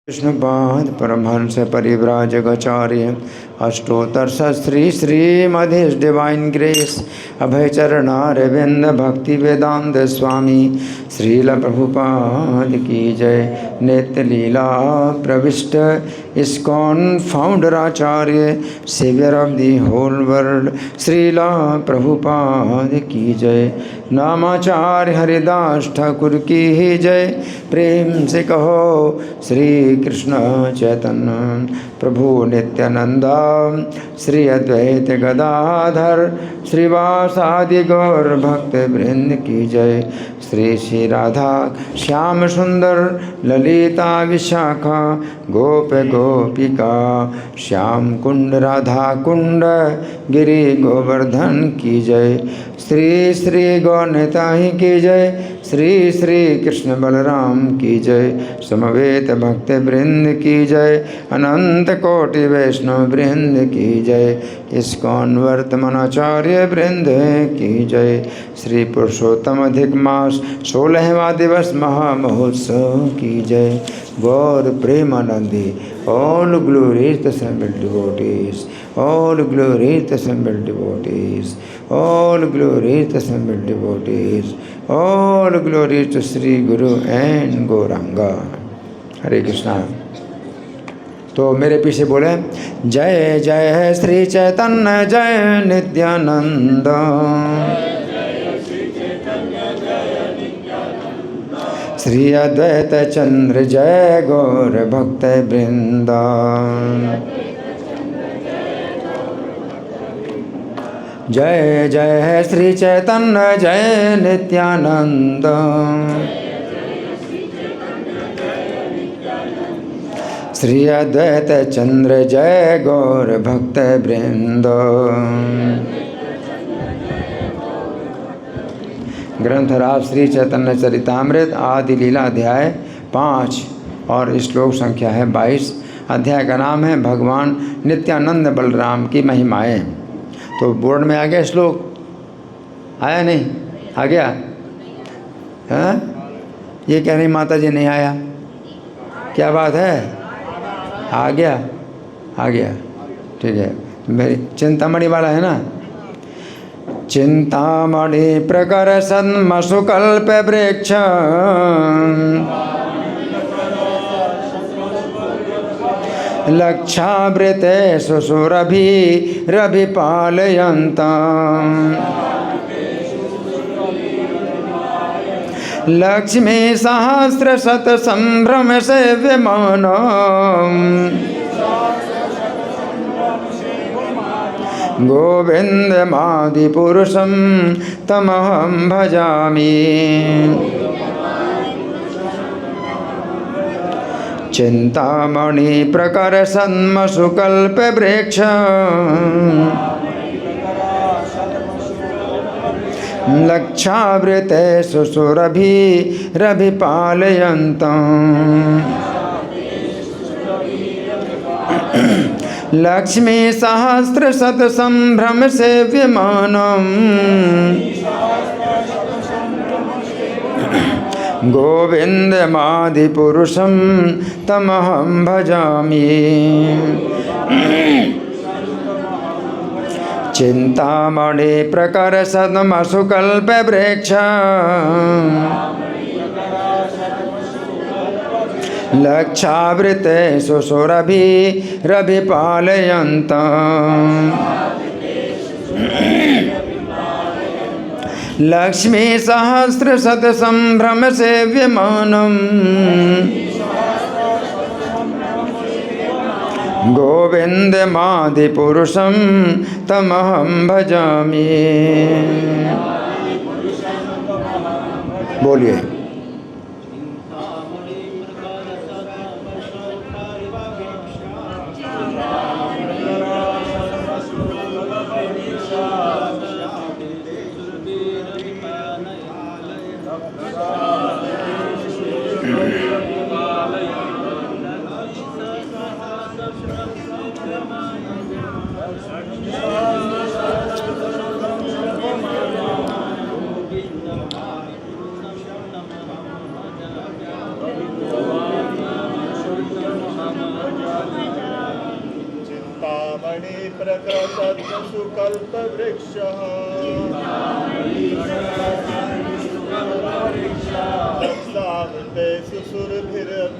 Krishnapada Paramhans परिव्राजकाचार्य अष्टोत्तर Shri श्रीमधीश divine grace अभयचरणारविंद भक्ति वेदांत स्वामी श्रील प्रभुपाद की जय। नित्य लीला प्रविष्ट ISKCON founder acharya saviour of the whole world Srila Prabhupada की जय। नामाचार्य हरिदास ठाकुर की ही जय। प्रेम से कहो श्री कृष्ण चैतन्य प्रभु नित्यानंदा श्री अद्वैत गदाधर श्रीवासादि गौर भक्त वृंद की जय। श्री श्री राधा श्याम सुंदर ललिता विशाखा गोप गोपिका श्याम कुंड राधा कुंड गिरि गोवर्धन की जय। श्री श्री गौरताही की जय। श्री श्री कृष्ण बलराम की जय। समवेत भक्त वृंद की जय। अनंत कोटि वैष्णव वृंद की जय। इस्कॉन वर्तमानाचार्य वृंद की जय। श्री पुरुषोत्तम अधिक मास 16वां दिवस महामहोत्सव की जय। गौर Premanandi all glory to assembled devotees, all glory to assembled devotees, all glory to assembled devotees, all glory to Sri Guru and Gauranga. हरे कृष्णा। तो मेरे पीछे बोले जय जय श्री चैतन्य जय नित्यानंद। श्री अद्वैत चंद्र जय गौर भक्त वृंदा। जय जय श्री चैतन्य जय नित्यानंद। श्री अद्वैत चंद्र जय गौर भक्त वृंद। ग्रंथराज श्री चैतन्य चरितामृत आदि लीला अध्याय 5 और श्लोक संख्या है 22। अध्याय का नाम है भगवान नित्यानंद बलराम की महिमाएं। तो बोर्ड में आ गया श्लोक, आया नहीं? आ गया है? ये कह रही माता जी नहीं आया, क्या बात है? आ गया, आ गया, ठीक है। मेरी चिंतामणि वाला है ना। चिंतामणि प्रकर सन्मसुकल्प वृक्ष लक्षावृते सुसुरभि रभिपालयन्त लक्ष्मी सहस्रशत संभ्रम सेव्यमान गोविन्दमादिपुरुषं तमहं भजामि। चिंतामणि प्रकर सन्मसुकल्प वृक्ष लक्षावृते सुसुरभि रभिपालयन्तम् लक्ष्मी सहस्रशत संभ्रम सेव्यमानम् गोविन्दमादिपुरुषं तमहं भजामि। चिंतामणि प्रकर सन्मसुकल्प वृक्ष लक्षावृते सुसुरभि रभिपालयन्त लक्ष्मी सहस्रशत संभ्रम सेव्यमानम् गोविन्दमादिपुरुषं तमहं भजामि। बोलिए चिंतामणि प्रकृशत्सु कल्पवृक्षः रक्षावृतेषु सुरभिरभिपालयन्तम्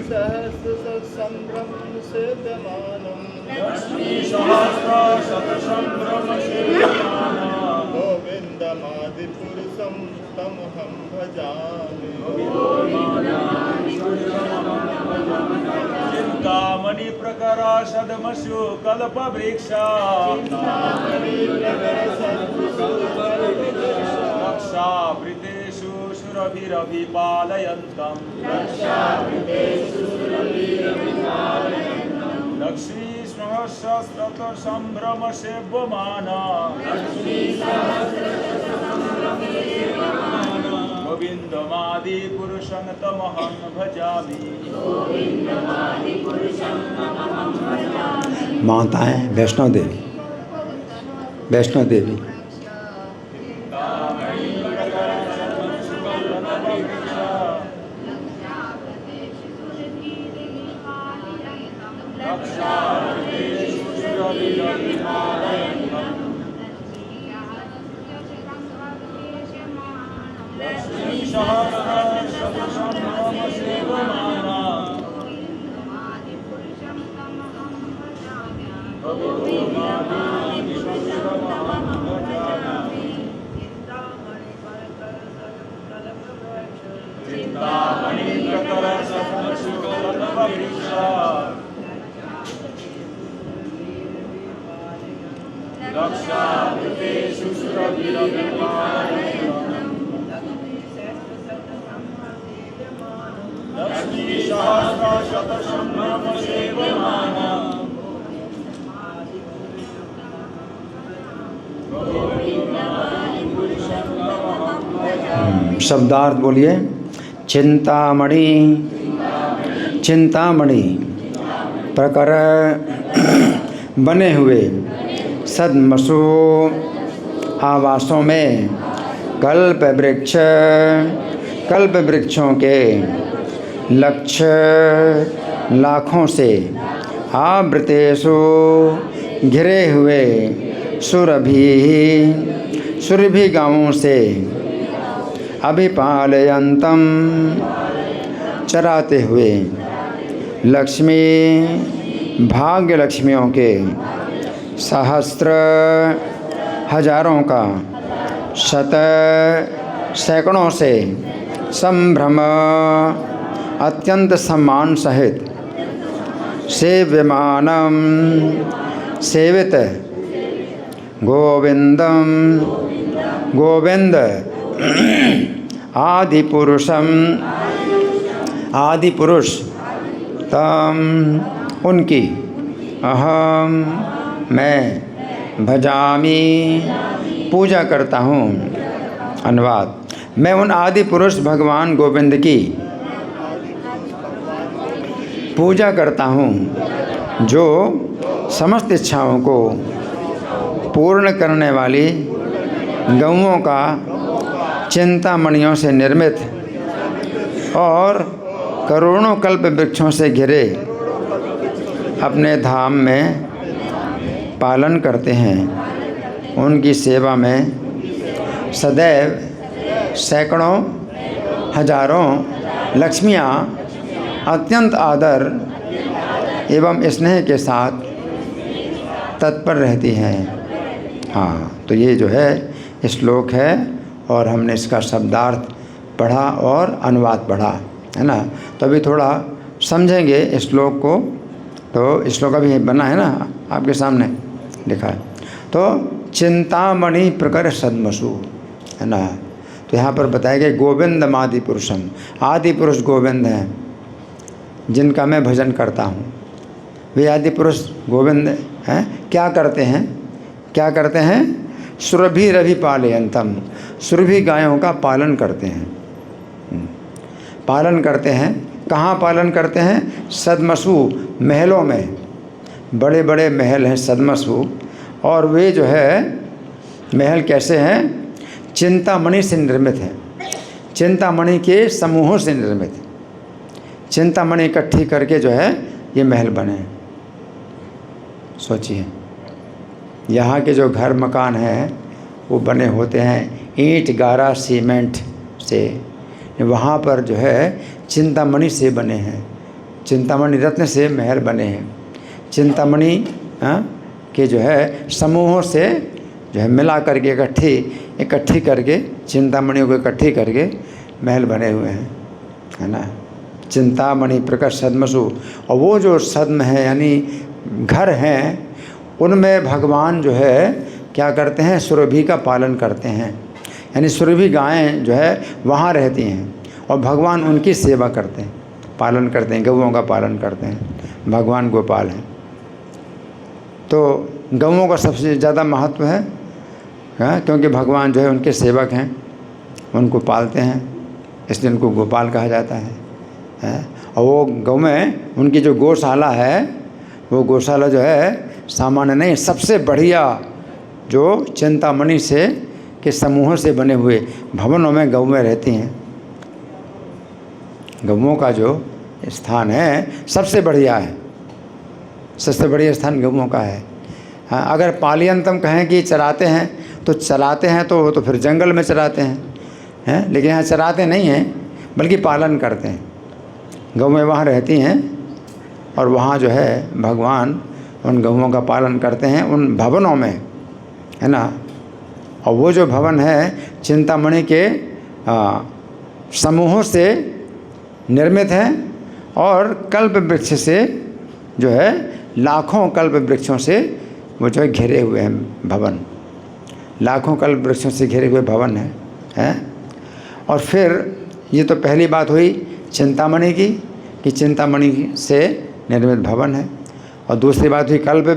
सहस्रसम्भ्रमं सेव्यमानम् गोविन्दमादिपुरुषं तमहं भजामि। चिंतामणि प्रकराशदमसु कल्पवृक्षा रक्षावृतेषु सुरभिरभिपालयन्तम् लक्ष्मी सहस्रसम्भ्रम सेव्यमाना गोविन्दमादिपुरुषं तमहं भजामि। माताएं वैष्णो देवी, वैष्णो देवी। शब्दार्थ बोलिए। चिंतामणि, चिंतामणि प्रकर बने हुए सद्मसु आवासों में कल्प वृक्ष, कल्प वृक्षों के लक्ष्य लाखों से आवृतेषु घिरे हुए सुरभि, सुरभि गाँवों से अभिपालयन्तम चराते हुए लक्ष्मी भाग्य लक्ष्मियों के सहस्त्र हजारों का शत सैकड़ों से संभ्रम अत्यंत सम्मान सहित सेव्यमानम सेवित गोविंदम गोविंद आदि पुरुषम आदि पुरुष तम उनकी अहम मैं भजामी पूजा करता हूँ। अनुवाद। मैं उन आदि पुरुष भगवान गोविंद की पूजा करता हूँ जो समस्त इच्छाओं को पूर्ण करने वाली गौओं का चिंतामणियों से निर्मित और करोड़ों कल्प वृक्षों से घिरे अपने धाम में पालन करते हैं। उनकी सेवा में सदैव सैकड़ों हजारों लक्ष्मियाँ अत्यंत आदर एवं स्नेह के साथ तत्पर रहती हैं। हाँ, तो ये जो है श्लोक है और हमने इसका शब्दार्थ पढ़ा और अनुवाद पढ़ा, है ना। तो अभी थोड़ा समझेंगे श्लोक को। तो श्लोक अभी बना है ना, आपके सामने लिखा है। तो चिंतामणि प्रकर सद्मसु, है ना। तो यहाँ पर बताया गया गोविंदम आदि पुरुषम, आदि पुरुष गोविंद हैं जिनका मैं भजन करता हूँ। वे आदि पुरुष गोविंद हैं। क्या करते हैं? क्या करते हैं? सुरभि रभि पालयंतम, सुरभि गायों का पालन करते हैं। पालन करते हैं। कहाँ पालन करते हैं? सद्मसु, महलों में। बड़े बड़े महल हैं सद्मसु, और वे जो है महल कैसे हैं? चिंतामणि से निर्मित हैं। चिंतामणि के समूहों से निर्मित है। चिंतामणि इकट्ठी करके जो है ये महल बने हैं। सोचिए, यहाँ के जो घर मकान हैं वो बने होते हैं ईंट गारा सीमेंट से, वहाँ पर जो है चिंतामणि से बने हैं, चिंतामणि रत्न से महल बने हैं। चिंतामणि के जो है समूहों से जो है मिला करके इकट्ठी करके चिंतामणियों को इकट्ठी करके महल बने हुए हैं, है ना। चिंतामणि प्रकट सद्मसु, और वो जो सद्म है यानी घर हैं उनमें भगवान जो है क्या करते हैं, सुरभि का पालन करते हैं। यानी सुरभि गायें जो है वहाँ रहती हैं और भगवान उनकी सेवा करते हैं, पालन करते हैं, गौओं का पालन करते हैं। भगवान गोपाल हैं, तो गौओं का सबसे ज़्यादा महत्व है, क्योंकि भगवान जो है उनके सेवक हैं, उनको पालते हैं, इसलिए उनको गोपाल कहा जाता है। और वो गौ में उनकी जो गौशाला है, वो गौशाला जो है सामान्य नहीं, सबसे बढ़िया जो चिंतामणि से के समूहों से बने हुए भवनों में गौएं रहती हैं। गौओं का जो स्थान है सबसे बढ़िया है, सबसे बढ़िया स्थान गौओं का है। हाँ, अगर पालियंतम कहें कि चराते हैं तो चराते हैं तो फिर जंगल में चराते हैं, लेकिन यहाँ चराते नहीं हैं बल्कि पालन करते हैं। गौएं वहाँ रहती हैं और वहाँ जो है भगवान उन गौओं का पालन करते हैं उन भवनों में, है ना। और वो जो भवन है चिंतामणि के समूहों से निर्मित है और कल्प वृक्ष से जो है लाखों कल्प वृक्षों से वो जो है घिरे हुए हैं भवन, लाखों कल्प वृक्षों से घिरे हुए भवन हैं। और फिर ये तो पहली बात हुई चिंतामणि की कि चिंतामणि से निर्मित भवन है, और दूसरी बात हुई कल्प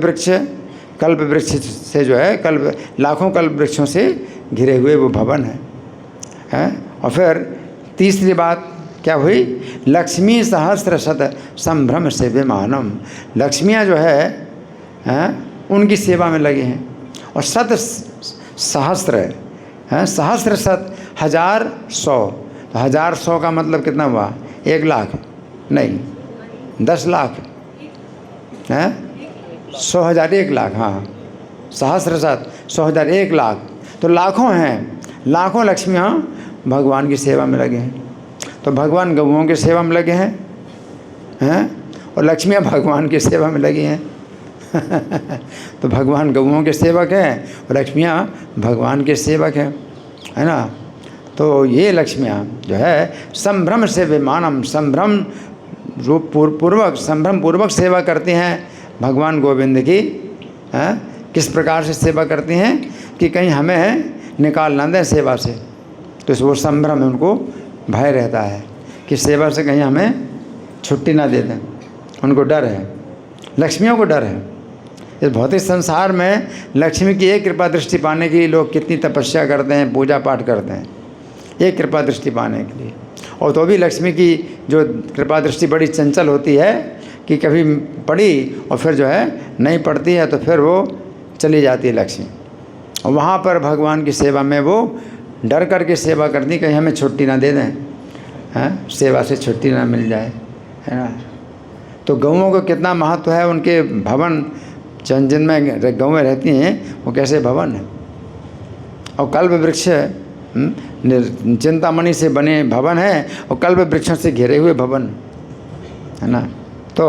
वृक्ष से जो है लाखों कल्प वृक्षों से घिरे हुए वो भवन है। और फिर तीसरी बात क्या हुई, लक्ष्मी सहस्त्र शत संभ्रम सेव्यमानम, लक्ष्मियाँ जो है उनकी सेवा में लगे हैं। और शत सहस्त्र है, सहस्त्र शत 1000 100, तो 1000 का मतलब कितना हुआ, 1 लाख नहीं 10 लाख है, 100,000 1 लाख, हाँ सहस्र शत 100,000 1 लाख, तो लाखों हैं, लाखों लक्ष्मियाँ भगवान की सेवा में लगे हैं। तो भगवान गौओं की सेवा में लगे हैं और लक्ष्मियाँ भगवान की सेवा में लगी हैं। तो भगवान गौओं के सेवक हैं और लक्ष्मियाँ भगवान के सेवक हैं, है ना। तो ये लक्ष्मियाँ जो है संभ्रम से विमानम, संभ्रम पूर्वक सेवा करती हैं भगवान गोविंद की। किस प्रकार से सेवा करती हैं कि कहीं हमें निकाल ना दें सेवा से, तो वो संभ्रम उनको भय रहता है कि सेवा से कहीं हमें छुट्टी ना दे दें, उनको डर है, लक्ष्मियों को डर है। इस भौतिक संसार में लक्ष्मी की एक कृपा दृष्टि पाने के लिए लोग कितनी तपस्या करते हैं, पूजा पाठ करते हैं एक कृपा दृष्टि पाने के लिए। और तो भी लक्ष्मी की जो कृपा दृष्टि बड़ी चंचल होती है कि कभी पड़ी और फिर जो है नहीं पड़ती है, तो फिर वो चली जाती है लक्ष्मी। और वहाँ पर भगवान की सेवा में वो डर करके सेवा करती, कहीं हमें छुट्टी ना दे दें, सेवा से छुट्टी ना मिल जाए, है ना। तो गौओं को कितना महत्व है, उनके भवन जिनमें गौएं रहती हैं वो कैसे भवन है। और कल्प वृक्ष चिंतामणि से बने भवन है और कल्प वृक्षों से घिरे हुए भवन, है ना। तो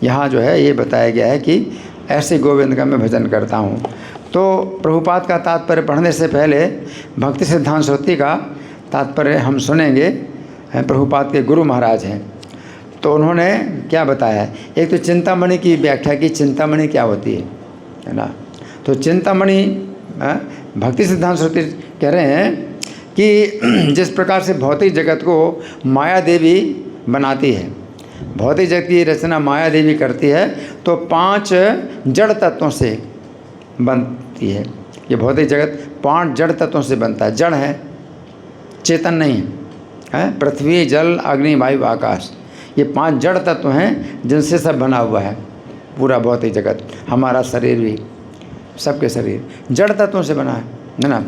यहाँ जो है ये बताया गया है कि ऐसे गोविंद का मैं भजन करता हूँ। तो प्रभुपाद का तात्पर्य पढ़ने से पहले भक्ति सिद्धांत सूत्री का तात्पर्य हम सुनेंगे। प्रभुपाद के गुरु महाराज हैं, तो उन्होंने क्या बताया है। एक तो चिंतामणि की व्याख्या की, चिंतामणि क्या होती है ना। तो चिंतामणि भक्ति सिद्धांत सूत्री कह रहे हैं कि जिस प्रकार से भौतिक जगत को माया देवी बनाती है, भौतिक जगत की रचना माया देवी करती है, तो 5 जड़ तत्वों से बनती है। ये भौतिक जगत 5 जड़ तत्वों से बनता है, जड़ है, चेतन नहीं है। पृथ्वी जल अग्नि वायु आकाश, ये 5 जड़ तत्व हैं जिनसे सब बना हुआ है पूरा भौतिक जगत। हमारा शरीर भी, सबके शरीर जड़ तत्वों से बना है ना।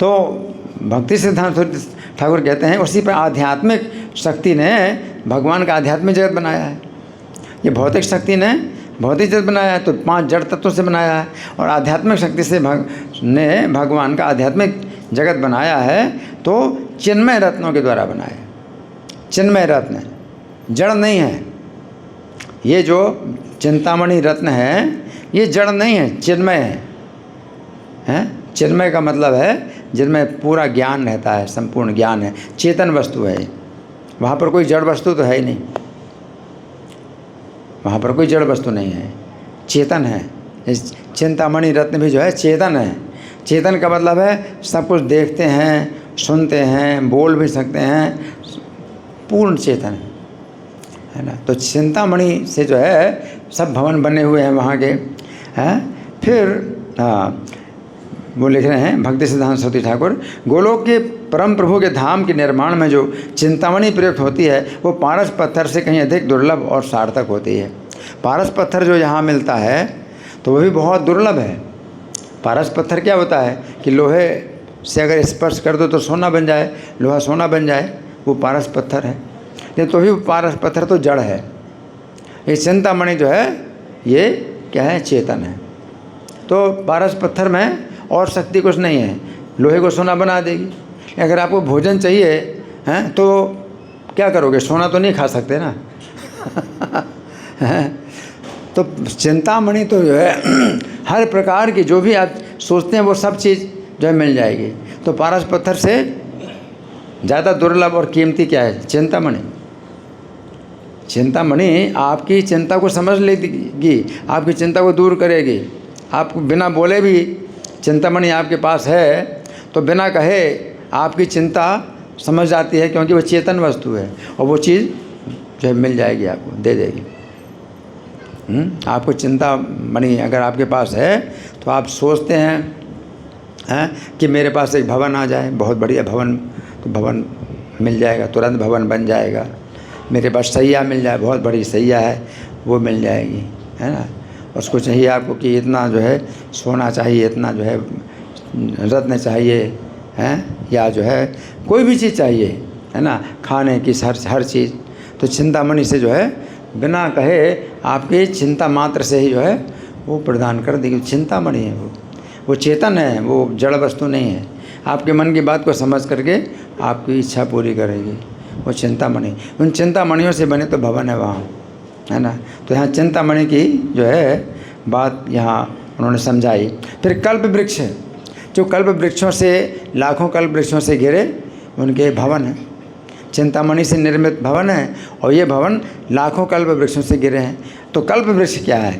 तो भक्ति सिद्धांत ठाकुर कहते हैं उसी पर आध्यात्मिक शक्ति ने भगवान का आध्यात्मिक जगत बनाया है। ये भौतिक शक्ति ने भौतिक जगत बनाया है, तो 5 जड़ तत्वों से बनाया है, और आध्यात्मिक शक्ति से ने भगवान का आध्यात्मिक जगत बनाया है, तो चिन्मय रत्नों के द्वारा बनाया है। चिन्मय रत्न जड़ नहीं है। ये जो चिंतामणि रत्न है ये जड़ नहीं है, चिन्मय है। चिन्मय का मतलब है जिनमें पूरा ज्ञान रहता है, संपूर्ण ज्ञान है, चेतन वस्तु है। वहाँ पर कोई जड़ वस्तु तो है ही नहीं, वहाँ पर कोई जड़ वस्तु नहीं है, चेतन है। इस चिंतामणि रत्न भी जो है चेतन है। चेतन का मतलब है सब कुछ देखते हैं, सुनते हैं, बोल भी सकते हैं, पूर्ण चेतन है ना। तो चिंतामणि से जो है सब भवन बने हुए हैं वहाँ के हैं। फिर वो लिख रहे हैं भक्ति सिद्धांत सरस्वती ठाकुर, गोलोक के परम प्रभु के धाम के निर्माण में जो चिंतामणि प्रयुक्त होती है वो पारस पत्थर से कहीं अधिक दुर्लभ और सार्थक होती है। पारस पत्थर जो यहाँ मिलता है तो वो भी बहुत दुर्लभ है। पारस पत्थर क्या होता है कि लोहे से अगर स्पर्श कर दो तो सोना बन जाए, लोहा सोना बन जाए, वो पारस पत्थर है। लेकिन तो भी पारस पत्थर तो जड़ है। ये चिंतामणि जो है ये क्या है, चेतन है। तो पारस पत्थर में और शक्ति कुछ नहीं है, लोहे को सोना बना देगी। अगर आपको भोजन चाहिए हैं तो क्या करोगे, सोना तो नहीं खा सकते ना। तो चिंतामणि तो जो है हर प्रकार की जो भी आप सोचते हैं वो सब चीज़ जो है मिल जाएगी। तो पारस पत्थर से ज़्यादा दुर्लभ और कीमती क्या है, चिंतामणि। चिंतामणि आपकी चिंता को समझ लेगी, आपकी चिंता को दूर करेगी। आपको बिना बोले भी चिंतामणि आपके पास है तो बिना कहे आपकी चिंता समझ जाती है, क्योंकि वो चेतन वस्तु है और वो चीज़ जो है मिल जाएगी, आपको दे देगी। आपको चिंतामणि अगर आपके पास है तो आप सोचते हैं कि मेरे पास एक भवन आ जाए, बहुत बढ़िया भवन, तो भवन मिल जाएगा, तुरंत भवन बन जाएगा। मेरे पास सैया मिल जाए, बहुत बड़ी सैया है, वो मिल जाएगी, है ना। उसको चाहिए आपको कि इतना जो है सोना चाहिए, इतना जो है रत्न चाहिए, हैं, या जो है कोई भी चीज़ चाहिए, है ना, खाने की हर चीज़। तो चिंतामणि से जो है बिना कहे आपकी चिंता मात्र से ही जो है वो प्रदान कर देगी। चिंतामणि है वो चेतन है, वो जड़ वस्तु नहीं है। आपके मन की बात को समझ करके आपकी इच्छा पूरी करेगी वो चिंतामणि। उन चिंतामणियों से बने तो भवन है वहाँ, है ना। तो यहाँ चिंतामणि की जो है बात यहाँ उन्होंने समझाई। फिर कल्प वृक्ष, जो कल्प वृक्षों से, लाखों कल्प वृक्षों से घिरे उनके भवन है। चिंतामणि से निर्मित भवन है और ये भवन लाखों कल्प वृक्षों से घिरे हैं। तो कल्प वृक्ष क्या है?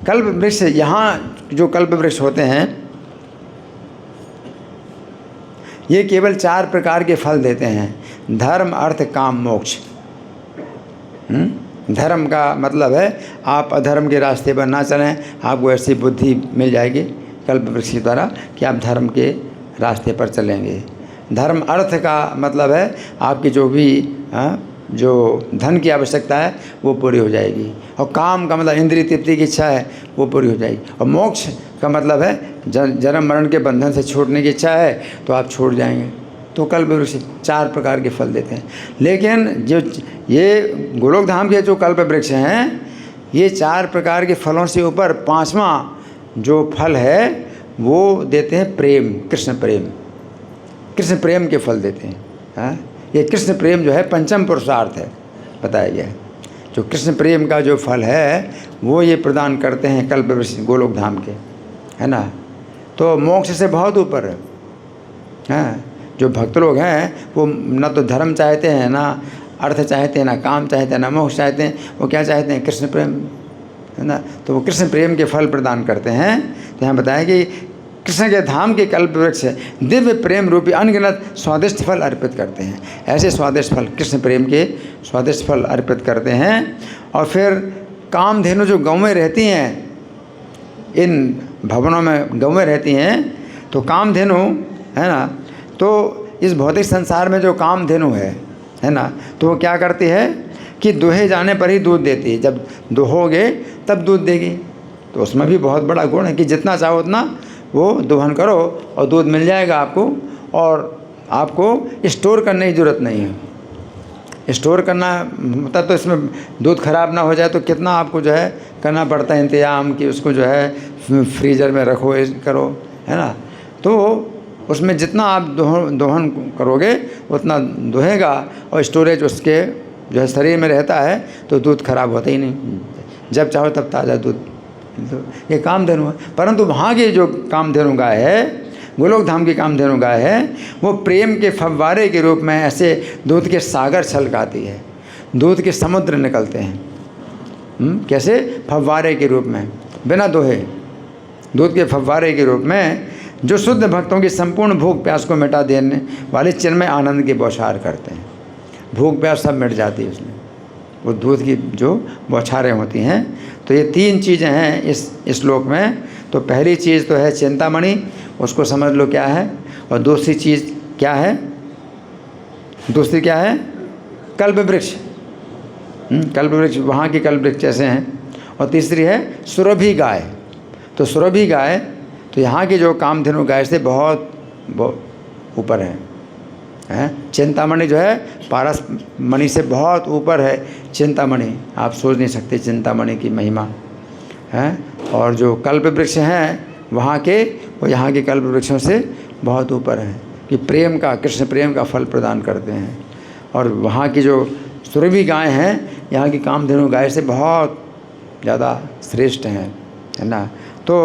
कल्प वृक्ष, यहाँ जो कल्प वृक्ष होते हैं ये केवल 4 प्रकार के फल देते हैं, धर्म, अर्थ, काम, मोक्ष। धर्म का मतलब है आप अधर्म के रास्ते पर ना चलें, आपको ऐसी बुद्धि मिल जाएगी कल्प वृक्ष के द्वारा कि आप धर्म के रास्ते पर चलेंगे। धर्म, अर्थ का मतलब है आपकी जो भी जो धन की आवश्यकता है वो पूरी हो जाएगी, और काम का मतलब इंद्रिय तृप्ति की इच्छा है वो पूरी हो जाएगी, और मोक्ष का मतलब है जन्म मरण के बंधन से छूटने की इच्छा है तो आप छूट जाएंगे। तो कल्प वृक्ष 4 प्रकार के फल देते हैं। लेकिन जो ये गोलोक धाम के जो कल्प वृक्ष हैं ये 4 प्रकार के फलों से ऊपर 5वां जो फल है वो देते हैं प्रेम, कृष्ण प्रेम। कृष्ण प्रेम के फल देते हैं। ये कृष्ण प्रेम जो है पंचम पुरुषार्थ है बताया गया है। जो कृष्ण प्रेम का जो फल है वो ये प्रदान करते हैं कल्प वृक्ष गोलोक धाम के, है ना। तो मोक्ष से बहुत ऊपर है। जो भक्त लोग हैं वो ना तो धर्म चाहते हैं, ना अर्थ चाहते हैं, ना काम चाहते हैं, ना मोक्ष चाहते हैं, वो क्या चाहते हैं? कृष्ण प्रेम, है ना। तो वो कृष्ण प्रेम के फल प्रदान करते हैं। तो यहाँ बताया कि कृष्ण के धाम के कल्प वृक्ष दिव्य प्रेम रूपी अनगिनत स्वादिष्ट फल अर्पित करते हैं। ऐसे स्वादिष्ट फल, कृष्ण प्रेम के स्वादिष्ट फल अर्पित करते हैं। और फिर कामधेनु जो गौवें रहती हैं, इन भवनों में गौवें रहती हैं, तो कामधेनु, है ना, तो इस भौतिक संसार में जो कामधेनु है ना, तो वो क्या करती है कि दुहे जाने पर ही दूध देती है। जब दुहोगे तब दूध देगी। तो उसमें भी बहुत बड़ा गुण है कि जितना चाहो उतना वो दोहन करो और दूध मिल जाएगा आपको, और आपको स्टोर करने की ज़रूरत नहीं है। स्टोर करना मतलब तो इसमें दूध ख़राब ना हो जाए तो कितना आपको जो है करना पड़ता है इंतज़ाम कि उसको जो है फ्रीज़र में रखो, करो, है ना। तो उसमें जितना आप दोहन करोगे उतना दोहेगा और स्टोरेज उसके जो है शरीर में रहता है तो दूध खराब होता ही नहीं, जब चाहो तब ताज़ा दूध। तो ये कामधेनु है। परंतु वहाँ की जो कामधेनु गाय है, गोलोक धाम की कामधेनु गाय है, वो प्रेम के फव्वारे के रूप में ऐसे दूध के सागर छलकाती है, दूध के समुद्र निकलते हैं। कैसे? फव्वारे के रूप में, बिना दोहे, दूध के फव्वारे के रूप में, जो शुद्ध भक्तों की संपूर्ण भूख प्यास को मिटा देने वाले चिन्मय आनंद की बौछार करते हैं। भूख प्यास सब मिट जाती है उसमें, वो दूध की जो बौछारें होती हैं। तो ये 3 चीज़ें हैं इस श्लोक में। तो पहली चीज़ तो है चिंतामणि, उसको समझ लो क्या है। और दूसरी चीज़ क्या है? दूसरी क्या है? कल्प वृक्ष। कल्प वृक्ष, वहाँ की कल्प वृक्ष जैसे हैं। और तीसरी है सुरभि गाय। तो सुरभि गाय तो यहाँ की जो कामधेनु गाय से बहुत ऊपर है। चिंतामणि जो है पारस मणि से बहुत ऊपर है। चिंतामणि आप सोच नहीं सकते चिंतामणि की महिमा है। और जो कल्प वृक्ष हैं वहाँ के, वो यहाँ के कल्प वृक्षों से बहुत ऊपर हैं कि प्रेम का, कृष्ण प्रेम का फल प्रदान करते हैं। और वहाँ की जो सुरभि गाय हैं यहाँ की कामधेनु गाय से बहुत ज़्यादा श्रेष्ठ हैं, है ना। तो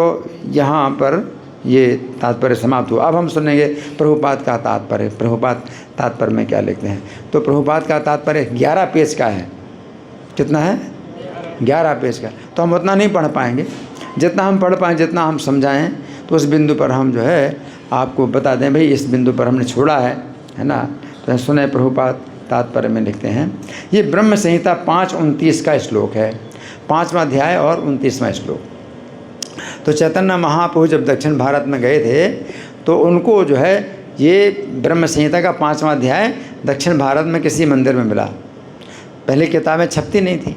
यहाँ पर ये तात्पर्य समाप्त हुआ। अब हम सुनेंगे प्रभुपाद का तात्पर्य। प्रभुपाद तात्पर्य में क्या लिखते हैं? तो प्रभुपाद का तात्पर्य 11 पेज का है। कितना है? 11 पेज का। तो हम उतना नहीं पढ़ पाएंगे, जितना हम पढ़ पाएँ, जितना हम समझाएं, तो उस बिंदु पर हम जो है आपको बता दें, भाई इस बिंदु पर हमने छोड़ा है ना। तो सुने प्रभुपाद तात्पर्य में लिखते हैं, ये ब्रह्म संहिता 5:29 का श्लोक है, 5वां अध्याय और 29वां श्लोक। तो चैतन्य महाप्रभु जब दक्षिण भारत में गए थे तो उनको जो है ये ब्रह्म संहिता का 5वां अध्याय दक्षिण भारत में किसी मंदिर में मिला। पहले किताबें छपती नहीं थी,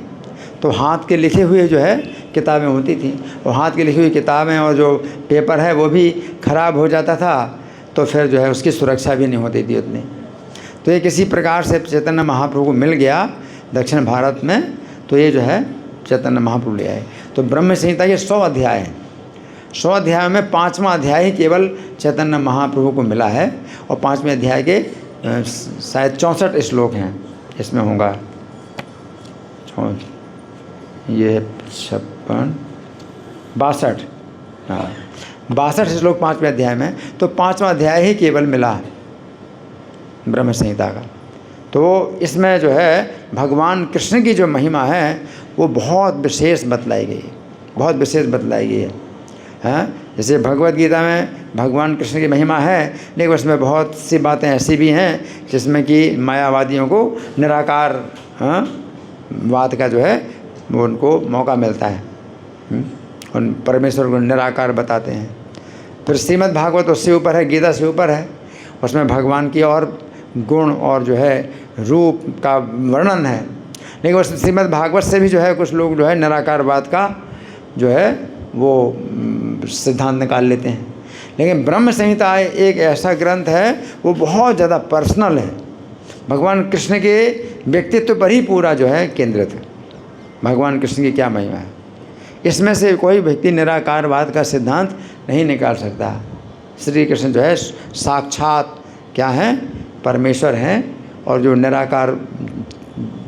तो हाथ के लिखे हुए जो है किताबें होती थी। और हाथ की लिखी हुई किताबें और जो पेपर है वो भी ख़राब हो जाता था, तो फिर जो है उसकी सुरक्षा भी नहीं होती थी उतनी। तो ये किसी प्रकार से चैतन्य महाप्रभु को मिल गया दक्षिण भारत में, तो ये जो है चैतन्य महाप्रभु ले आए। तो ब्रह्म संहिता के 100 अध्याय हैं। 100 अध्याय में 5वां अध्याय ही केवल चैतन्य महाप्रभु को मिला है। और 5वें अध्याय के शायद 64 श्लोक हैं इसमें होगा। ये 56, 62, हाँ 62 श्लोक 5वें अध्याय में। तो 5वां अध्याय ही केवल मिला है ब्रह्म संहिता का। तो इसमें जो है भगवान कृष्ण की जो महिमा है वो बहुत विशेष बतलाई गई है, बहुत विशेष बतलाई गई है। हाँ, जैसे भगवद गीता में भगवान कृष्ण की महिमा है, लेकिन उसमें बहुत सी बातें ऐसी भी हैं जिसमें कि मायावादियों को निराकार वाद का जो है वो उनको मौका मिलता है और परमेश्वर को निराकार बताते हैं। फिर श्रीमद् भागवत उससे ऊपर है, गीता से ऊपर है, उसमें भगवान की और गुण और जो है रूप का वर्णन है। लेकिन उस श्रीमद् भागवत से भी जो है कुछ लोग जो है निराकारवाद का जो है वो सिद्धांत निकाल लेते हैं। लेकिन ब्रह्म संहिता एक ऐसा ग्रंथ है वो बहुत ज़्यादा पर्सनल है, भगवान कृष्ण के व्यक्तित्व पर ही पूरा जो है केंद्रित है। भगवान कृष्ण की क्या महिमा है, इसमें से कोई व्यक्ति निराकारवाद का सिद्धांत नहीं निकाल सकता। श्री कृष्ण जो है साक्षात क्या है, परमेश्वर हैं। और जो निराकार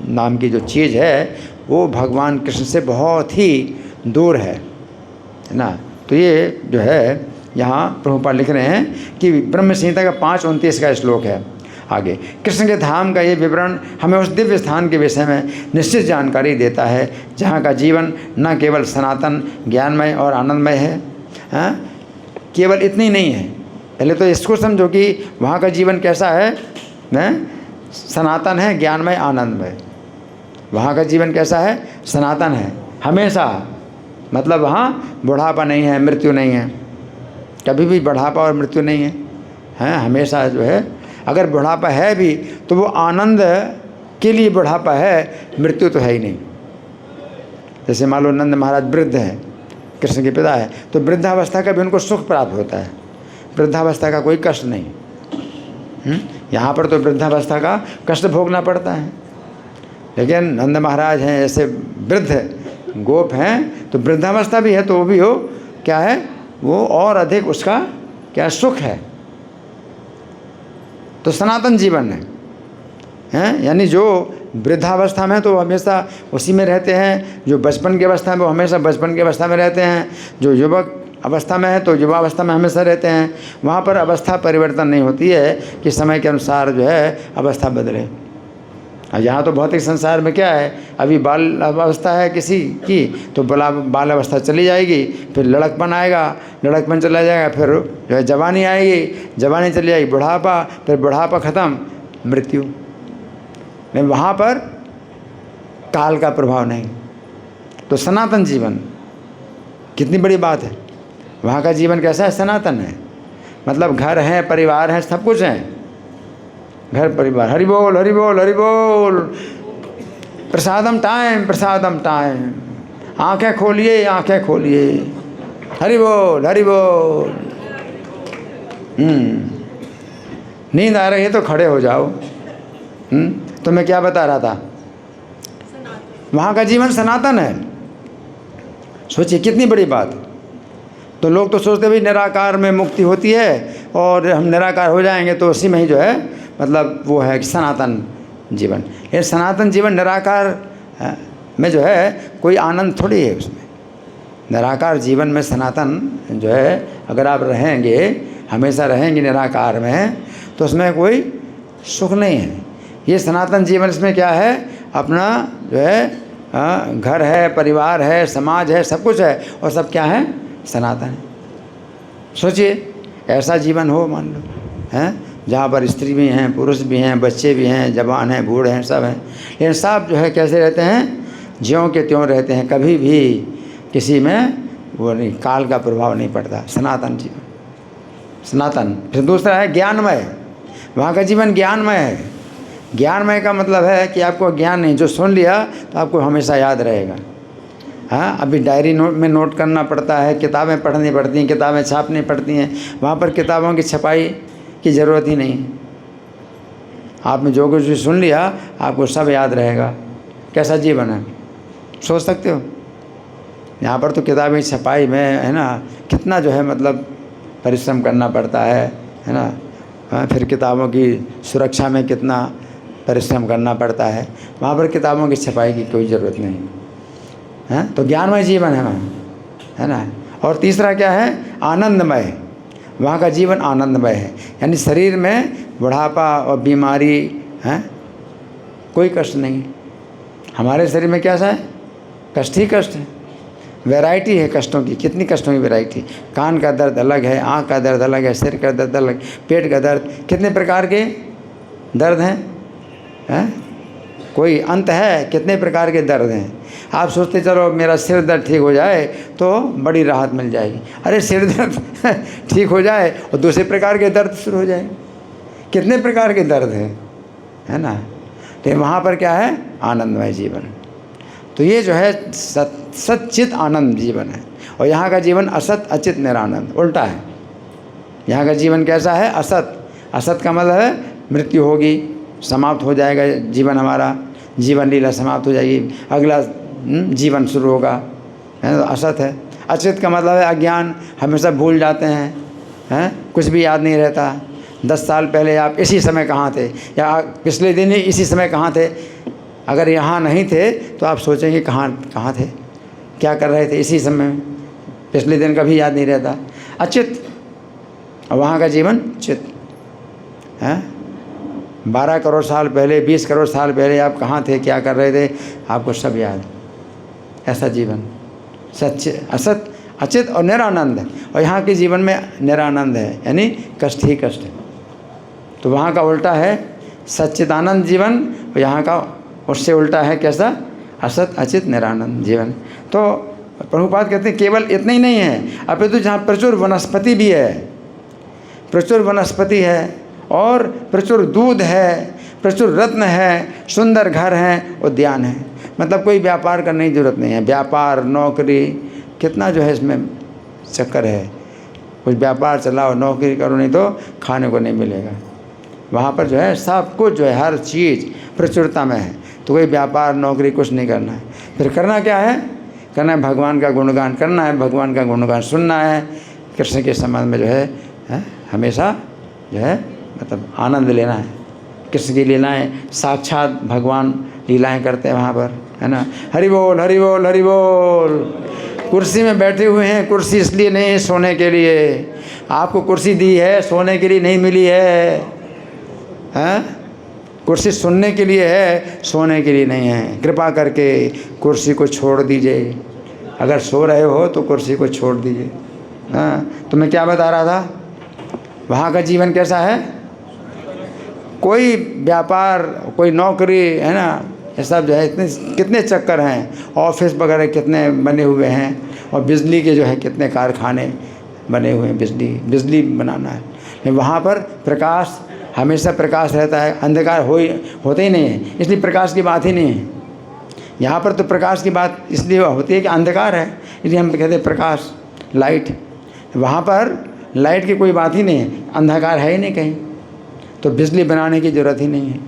नाम की जो चीज़ है वो भगवान कृष्ण से बहुत ही दूर है ना। तो ये जो है यहाँ प्रभुपाद लिख रहे हैं कि ब्रह्म संहिता का 5:29 का श्लोक है। आगे कृष्ण के धाम का ये विवरण हमें उस दिव्य स्थान के विषय में निश्चित जानकारी देता है जहाँ का जीवन न केवल सनातन ज्ञानमय और आनंदमय है। हाँ, केवल इतनी नहीं है, पहले तो इसको समझो कि वहाँ का जीवन कैसा है, सनातन है, ज्ञानमय, आनंदमय। वहाँ का जीवन कैसा है, सनातन है हमेशा, मतलब वहाँ बुढ़ापा नहीं है, मृत्यु नहीं है, कभी भी बुढ़ापा और मृत्यु नहीं है, हैं हमेशा जो है। अगर बुढ़ापा है भी तो वो आनंद के लिए बुढ़ापा है, मृत्यु तो है ही नहीं। जैसे मान लो नंद महाराज वृद्ध हैं, कृष्ण के पिता है, तो वृद्धावस्था का भी उनको सुख प्राप्त होता है, वृद्धावस्था का कोई कष्ट नहीं। यहाँ पर तो वृद्धावस्था का कष्ट भोगना पड़ता है, लेकिन नंद महाराज हैं ऐसे वृद्ध गोप हैं, तो वृद्धावस्था भी है तो वो भी हो क्या है, वो और अधिक उसका क्या सुख है। तो सनातन जीवन है, यानी जो वृद्धावस्था में तो हमेशा उसी में रहते हैं, जो बचपन की अवस्था में वो हमेशा बचपन की अवस्था में रहते हैं, जो युवक अवस्था में है तो युवावस्था में हमेशा रहते हैं। वहाँ पर अवस्था परिवर्तन नहीं होती है कि समय के अनुसार जो है अवस्था बदले। और यहाँ तो भौतिक संसार में क्या है, अभी बाल अवस्था है किसी की तो बाल अवस्था चली जाएगी, फिर लड़कपन आएगा, लड़कपन चला जाएगा, फिर जो है जवानी आएगी, जवानी चली जाएगी, बुढ़ापा, फिर बुढ़ापा ख़त्म, मृत्यु। नहीं, वहाँ पर काल का प्रभाव नहीं। तो सनातन जीवन कितनी बड़ी बात है। वहाँ का जीवन कैसा है, सनातन है, मतलब घर है, परिवार है, सब कुछ है, घर परिवार। हरि बोल हरि बोल हरि बोल। प्रसादम टाइम, प्रसादम टाइम, आंखें खोलिए आंखें खोलिए, हरि बोल हरि बोल। नींद आ रही है तो खड़े हो जाओ। तो मैं क्या बता रहा था, वहाँ का जीवन सनातन है। सोचिए कितनी बड़ी बात। तो लोग तो सोचते भाई निराकार में मुक्ति होती है और हम निराकार हो जाएंगे तो उसी में ही जो है मतलब वो है कि सनातन जीवन। ये सनातन जीवन निराकार में जो है कोई आनंद थोड़ी है उसमें। निराकार जीवन में सनातन जो है अगर आप रहेंगे, हमेशा रहेंगे निराकार में, तो उसमें कोई सुख नहीं है। ये सनातन जीवन इसमें क्या है, अपना जो है घर है, परिवार है, समाज है, सब कुछ है, और सब क्या है, सनातन है। सोचिए ऐसा जीवन हो, मान लो हैं, जहाँ पर स्त्री भी हैं, पुरुष भी हैं, बच्चे भी हैं, जवान हैं, बूढ़े हैं, सब हैं, लेकिन सब जो है कैसे रहते हैं, ज्यों के त्यों रहते हैं, कभी भी किसी में वो नहीं, काल का प्रभाव नहीं पड़ता। सनातन जीवन, सनातन। फिर दूसरा है ज्ञानमय। वहाँ का जीवन ज्ञानमय है। ज्ञानमय का मतलब है कि आपको ज्ञान नहीं, जो सुन लिया तो आपको हमेशा याद रहेगा। हाँ, अभी डायरी में नोट करना पड़ता है, किताबें पढ़नी पड़ती हैं, किताबें छापनी पड़ती हैं। वहाँ पर किताबों की छपाई की ज़रूरत ही नहीं। आपने जो कुछ भी सुन लिया आपको सब याद रहेगा। कैसा जीवन है, सोच सकते हो। यहाँ पर तो किताबें छपाई में है ना, कितना जो है मतलब परिश्रम करना पड़ता है ना। हाँ, फिर किताबों की सुरक्षा में कितना परिश्रम करना पड़ता है। वहाँ पर किताबों की छपाई की कोई ज़रूरत नहीं है। तो ज्ञानमय जीवन है वहाँ, है ना। और तीसरा क्या है, आनंदमय। वहाँ का जीवन आनंदमय है, यानी शरीर में बुढ़ापा और बीमारी है, कोई कष्ट नहीं। हमारे शरीर में कैसा है, कष्ट ही कष्ट है, वैरायटी है कष्टों की। कितनी कष्टों की वैरायटी। कान का दर्द अलग है, आँख का दर्द अलग है, सिर का दर्द अलग, पेट का दर्द, कितने प्रकार के दर्द हैं, कोई अंत है, कितने प्रकार के दर्द हैं। आप सोचते चलो मेरा सिर दर्द ठीक हो जाए तो बड़ी राहत मिल जाएगी। अरे सिर दर्द ठीक हो जाए और दूसरे प्रकार के दर्द शुरू हो जाए। कितने प्रकार के दर्द हैं, है ना। तो वहाँ पर क्या है, आनंदमय जीवन। तो ये जो है सच्चित आनंद जीवन है। और यहाँ का जीवन असत अचित निरानंद, उल्टा है। यहाँ का जीवन कैसा है, असत। असत का मतलब है मृत्यु होगी, समाप्त हो जाएगा जीवन, हमारा जीवन लीला समाप्त हो जाएगी, अगला जीवन शुरू होगा, है तो असत है। अचित का मतलब है अज्ञान, हमेशा भूल जाते हैं, कुछ भी याद नहीं रहता। 10 साल पहले आप इसी समय कहाँ थे, या पिछले दिन ही इसी समय कहाँ थे। अगर यहाँ नहीं थे तो आप सोचेंगे कहाँ थे, क्या कर रहे थे इसी समय में, पिछले दिन कभी याद नहीं रहता। अचित। और वहाँ का जीवन चित है। 12 करोड़ साल पहले, 20 करोड़ साल पहले आप कहाँ थे, क्या कर रहे थे, आपको सब याद। ऐसा जीवन सच्चे असत अचित और निरानंद है। और यहाँ के जीवन में निरानंद है, यानी कष्ट ही कष्ट है। तो वहाँ का उल्टा है सच्चिदानंद जीवन, और यहाँ का उससे उल्टा है कैसा, असत अचित निरानंद जीवन। तो प्रभुपाद कहते हैं केवल इतना ही नहीं है, अपितु जहाँ प्रचुर वनस्पति भी है, प्रचुर वनस्पति है और प्रचुर दूध है, प्रचुर रत्न है, सुंदर घर हैं, उद्यान है। मतलब कोई व्यापार करने की जरूरत नहीं है। व्यापार, नौकरी, कितना जो है इसमें चक्कर है। कुछ व्यापार चलाओ, नौकरी करो, नहीं तो खाने को नहीं मिलेगा। वहाँ पर जो है सब कुछ जो है हर चीज़ प्रचुरता में है। तो कोई व्यापार नौकरी कुछ नहीं करना है। फिर करना क्या है? करना है भगवान का गुणगान करना है, भगवान का गुणगान सुनना है, कृष्ण के संबंध में जो है हमेशा जो है मतलब आनंद लेना है। कृष्ण की लीलाएं साक्षात भगवान लीलाएं करते हैं वहाँ पर, है ना। हरि बोल हरि बोल हरि बोल। कुर्सी में बैठे हुए हैं, कुर्सी इसलिए नहीं सोने के लिए, आपको कुर्सी दी है सोने के लिए नहीं मिली है, हैं? कुर्सी सुनने के लिए है, सोने के लिए नहीं है। कृपा करके कुर्सी को छोड़ दीजिए। अगर सो रहे हो तो कुर्सी को छोड़ दीजिए। हाँ, तो मैं क्या बता रहा था, वहाँ का जीवन कैसा है? कोई व्यापार, कोई नौकरी, है ना, ये सब जो है इतने कितने चक्कर हैं, ऑफिस वगैरह कितने बने हुए हैं, और बिजली के जो है कितने कारखाने बने हुए हैं, बिजली बनाना है। लेकिन वहाँ पर प्रकाश, हमेशा प्रकाश रहता है, अंधकार होते ही नहीं है, इसलिए प्रकाश की बात ही नहीं है। यहाँ पर तो प्रकाश की बात इसलिए होती है कि अंधकार है, इसलिए हम कहते हैं प्रकाश, लाइट। वहाँ पर लाइट की कोई बात ही नहीं है, अंधकार है ही नहीं कहीं, तो बिजली बनाने की ज़रूरत ही नहीं है।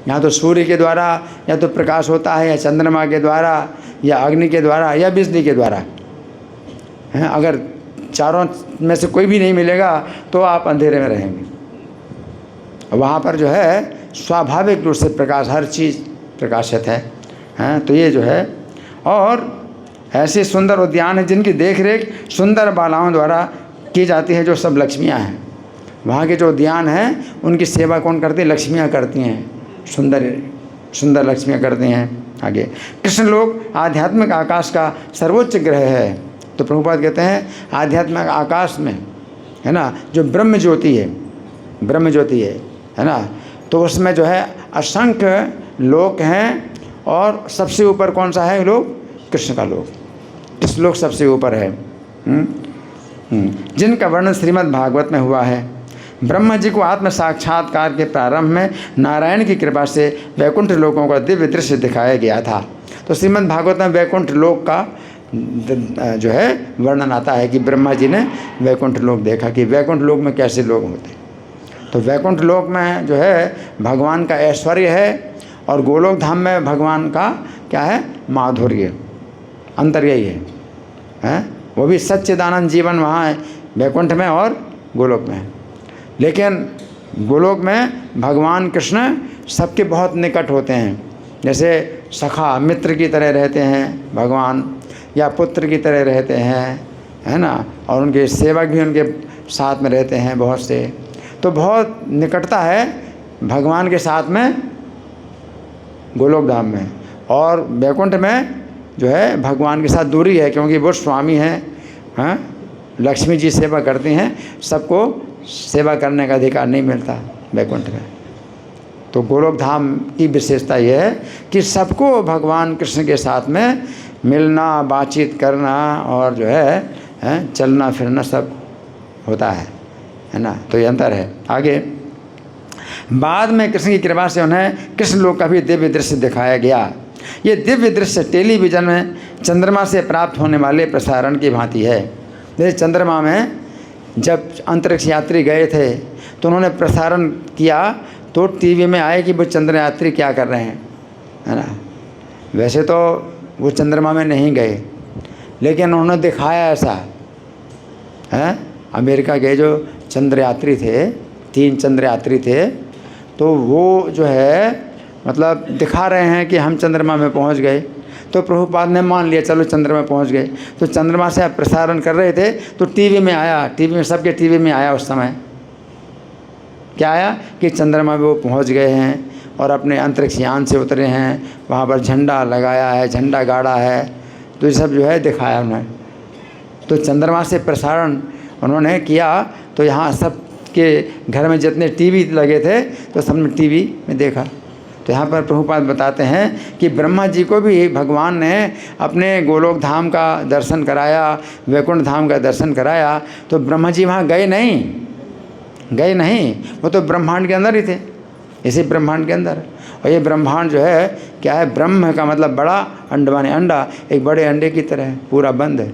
यहाँ तो सूर्य के द्वारा या तो प्रकाश होता है, या चंद्रमा के द्वारा, या अग्नि के द्वारा, या बिजली के द्वारा, हैं। अगर चारों में से कोई भी नहीं मिलेगा तो आप अंधेरे में रहेंगे। वहाँ पर जो है स्वाभाविक रूप से प्रकाश, हर चीज़ प्रकाशित है, हैं। तो ये जो है, और ऐसे सुंदर उद्यान है जिनकी देखरेख सुंदर बालाओं द्वारा की जाती है, जो सब लक्ष्मियाँ हैं। वहाँ के जो उद्यान हैं उनकी सेवा कौन करती है? लक्ष्मियाँ करती हैं, सुंदर लक्ष्मियाँ करती हैं। आगे, कृष्ण लोक आध्यात्मिक आकाश का सर्वोच्च ग्रह है। तो प्रभुपाद कहते हैं आध्यात्मिक आकाश में, है ना, जो ब्रह्म ज्योति है ना, तो उसमें जो है असंख्य लोक हैं, और सबसे ऊपर कौन सा है लोक? कृष्ण का लोक। कृष्ण लोक सबसे ऊपर है, जिनका वर्णन श्रीमद् भागवत में हुआ है। ब्रह्मा जी को आत्म साक्षात्कार के प्रारंभ में नारायण की कृपा से वैकुंठ लोकों का दिव्य दृश्य दिखाया गया था। तो श्रीमद् भागवत में वैकुंठ लोक का जो है वर्णन आता है कि ब्रह्मा जी ने वैकुंठ लोक देखा, कि वैकुंठ लोक में कैसे लोग होते। तो वैकुंठ लोक में जो है भगवान का ऐश्वर्य है, और गोलोक धाम में भगवान का क्या है? माधुर्य, अंतर यही है। वो भी सच्चिदानंद जीवन वहाँ है वैकुंठ में और गोलोक में। लेकिन गोलोक में भगवान कृष्ण सबके बहुत निकट होते हैं, जैसे सखा मित्र की तरह रहते हैं भगवान, या पुत्र की तरह रहते हैं, है ना, और उनके सेवक भी उनके साथ में रहते हैं बहुत से। तो बहुत निकटता है भगवान के साथ में गोलोक धाम में, और वैकुंठ में जो है भगवान के साथ दूरी है, क्योंकि वो स्वामी हैं। लक्ष्मी जी सेवा करती हैं, सबको सेवा करने का अधिकार नहीं मिलता वैकुंठ में। तो गोलोक धाम की विशेषता यह है कि सबको भगवान कृष्ण के साथ में मिलना, बातचीत करना, और जो है चलना फिरना सब होता है ना। तो ये अंतर है। आगे, बाद में कृष्ण की कृपा से उन्हें कृष्ण लोक का भी दिव्य दृश्य दिखाया गया। ये दिव्य दृश्य टेलीविज़न में चंद्रमा से प्राप्त होने वाले प्रसारण की भांति है। जैसे चंद्रमा में जब अंतरिक्ष यात्री गए थे तो उन्होंने प्रसारण किया, तो टीवी में आए कि वो चंद्र यात्री क्या कर रहे हैं, है ना। वैसे तो वो चंद्रमा में नहीं गए, लेकिन उन्होंने दिखाया ऐसा है। अमेरिका के जो चंद्र यात्री थे, 3 चंद्र यात्री थे, तो वो जो है मतलब दिखा रहे हैं कि हम चंद्रमा में पहुंच गए। तो प्रभुपाद ने मान लिया, चलो चंद्रमा में पहुंच गए। तो चंद्रमा से आप प्रसारण कर रहे थे तो टीवी में आया, टीवी में सबके टीवी में आया। उस समय क्या आया कि चंद्रमा में वो पहुंच गए हैं और अपने अंतरिक्ष यान से उतरे हैं, वहाँ पर झंडा लगाया है, झंडा गाड़ा है। तो ये सब जो है दिखाया उन्होंने। तो चंद्रमा से प्रसारण उन्होंने किया, तो यहाँ सब के घर में जितने टीवी लगे थे तो सबने टीवी में देखा। तो यहाँ पर प्रभुपाद बताते हैं कि ब्रह्मा जी को भी भगवान ने अपने गोलोक धाम का दर्शन कराया, वैकुंठ धाम का दर्शन कराया। तो ब्रह्मा जी वहाँ गए नहीं, वो तो ब्रह्मांड के अंदर ही थे, इसी ब्रह्मांड के अंदर। और ये ब्रह्मांड जो है क्या है? ब्रह्म का मतलब बड़ा, अंड माने अंडा, एक बड़े अंडे की तरह है, पूरा बंद है।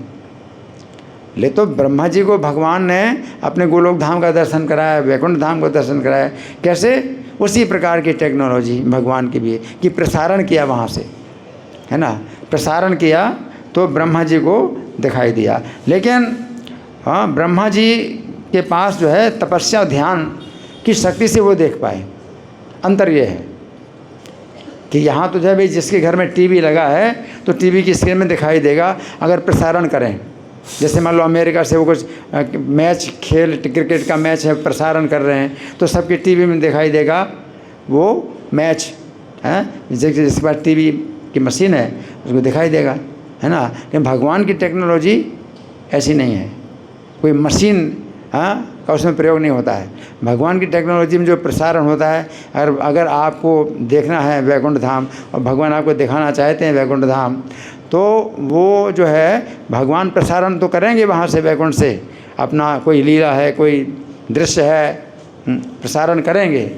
ले तो ब्रह्मा जी को भगवान ने अपने गोलोक धाम का दर्शन कराया, वैकुंठ धाम का दर्शन कराया। कैसे? उसी प्रकार की टेक्नोलॉजी भगवान की भी है कि प्रसारण किया वहाँ से, है ना, प्रसारण किया तो ब्रह्मा जी को दिखाई दिया। लेकिन हाँ, ब्रह्मा जी के पास जो है तपस्या और ध्यान की शक्ति से वो देख पाए। अंतर ये है कि यहाँ तो जो है भाई जिसके घर में टीवी लगा है तो टीवी की स्क्रीन में दिखाई देगा। अगर प्रसारण करें, जैसे मान लो अमेरिका से वो कुछ मैच, खेल, क्रिकेट का मैच है, प्रसारण कर रहे हैं तो सबके टीवी में दिखाई देगा वो मैच, है, जिसके पास टीवी की मशीन है उसको दिखाई देगा, है ना। लेकिन भगवान की टेक्नोलॉजी ऐसी नहीं है, कोई मशीन का उसमें प्रयोग नहीं होता है। भगवान की टेक्नोलॉजी में जो प्रसारण होता है, अगर आपको देखना है वैकुंठ धाम और भगवान आपको दिखाना चाहते हैं वैकुंठ धाम, तो वो जो है भगवान प्रसारण तो करेंगे वहाँ से, वैकुंठ से अपना कोई लीला है, कोई दृश्य है, प्रसारण करेंगे,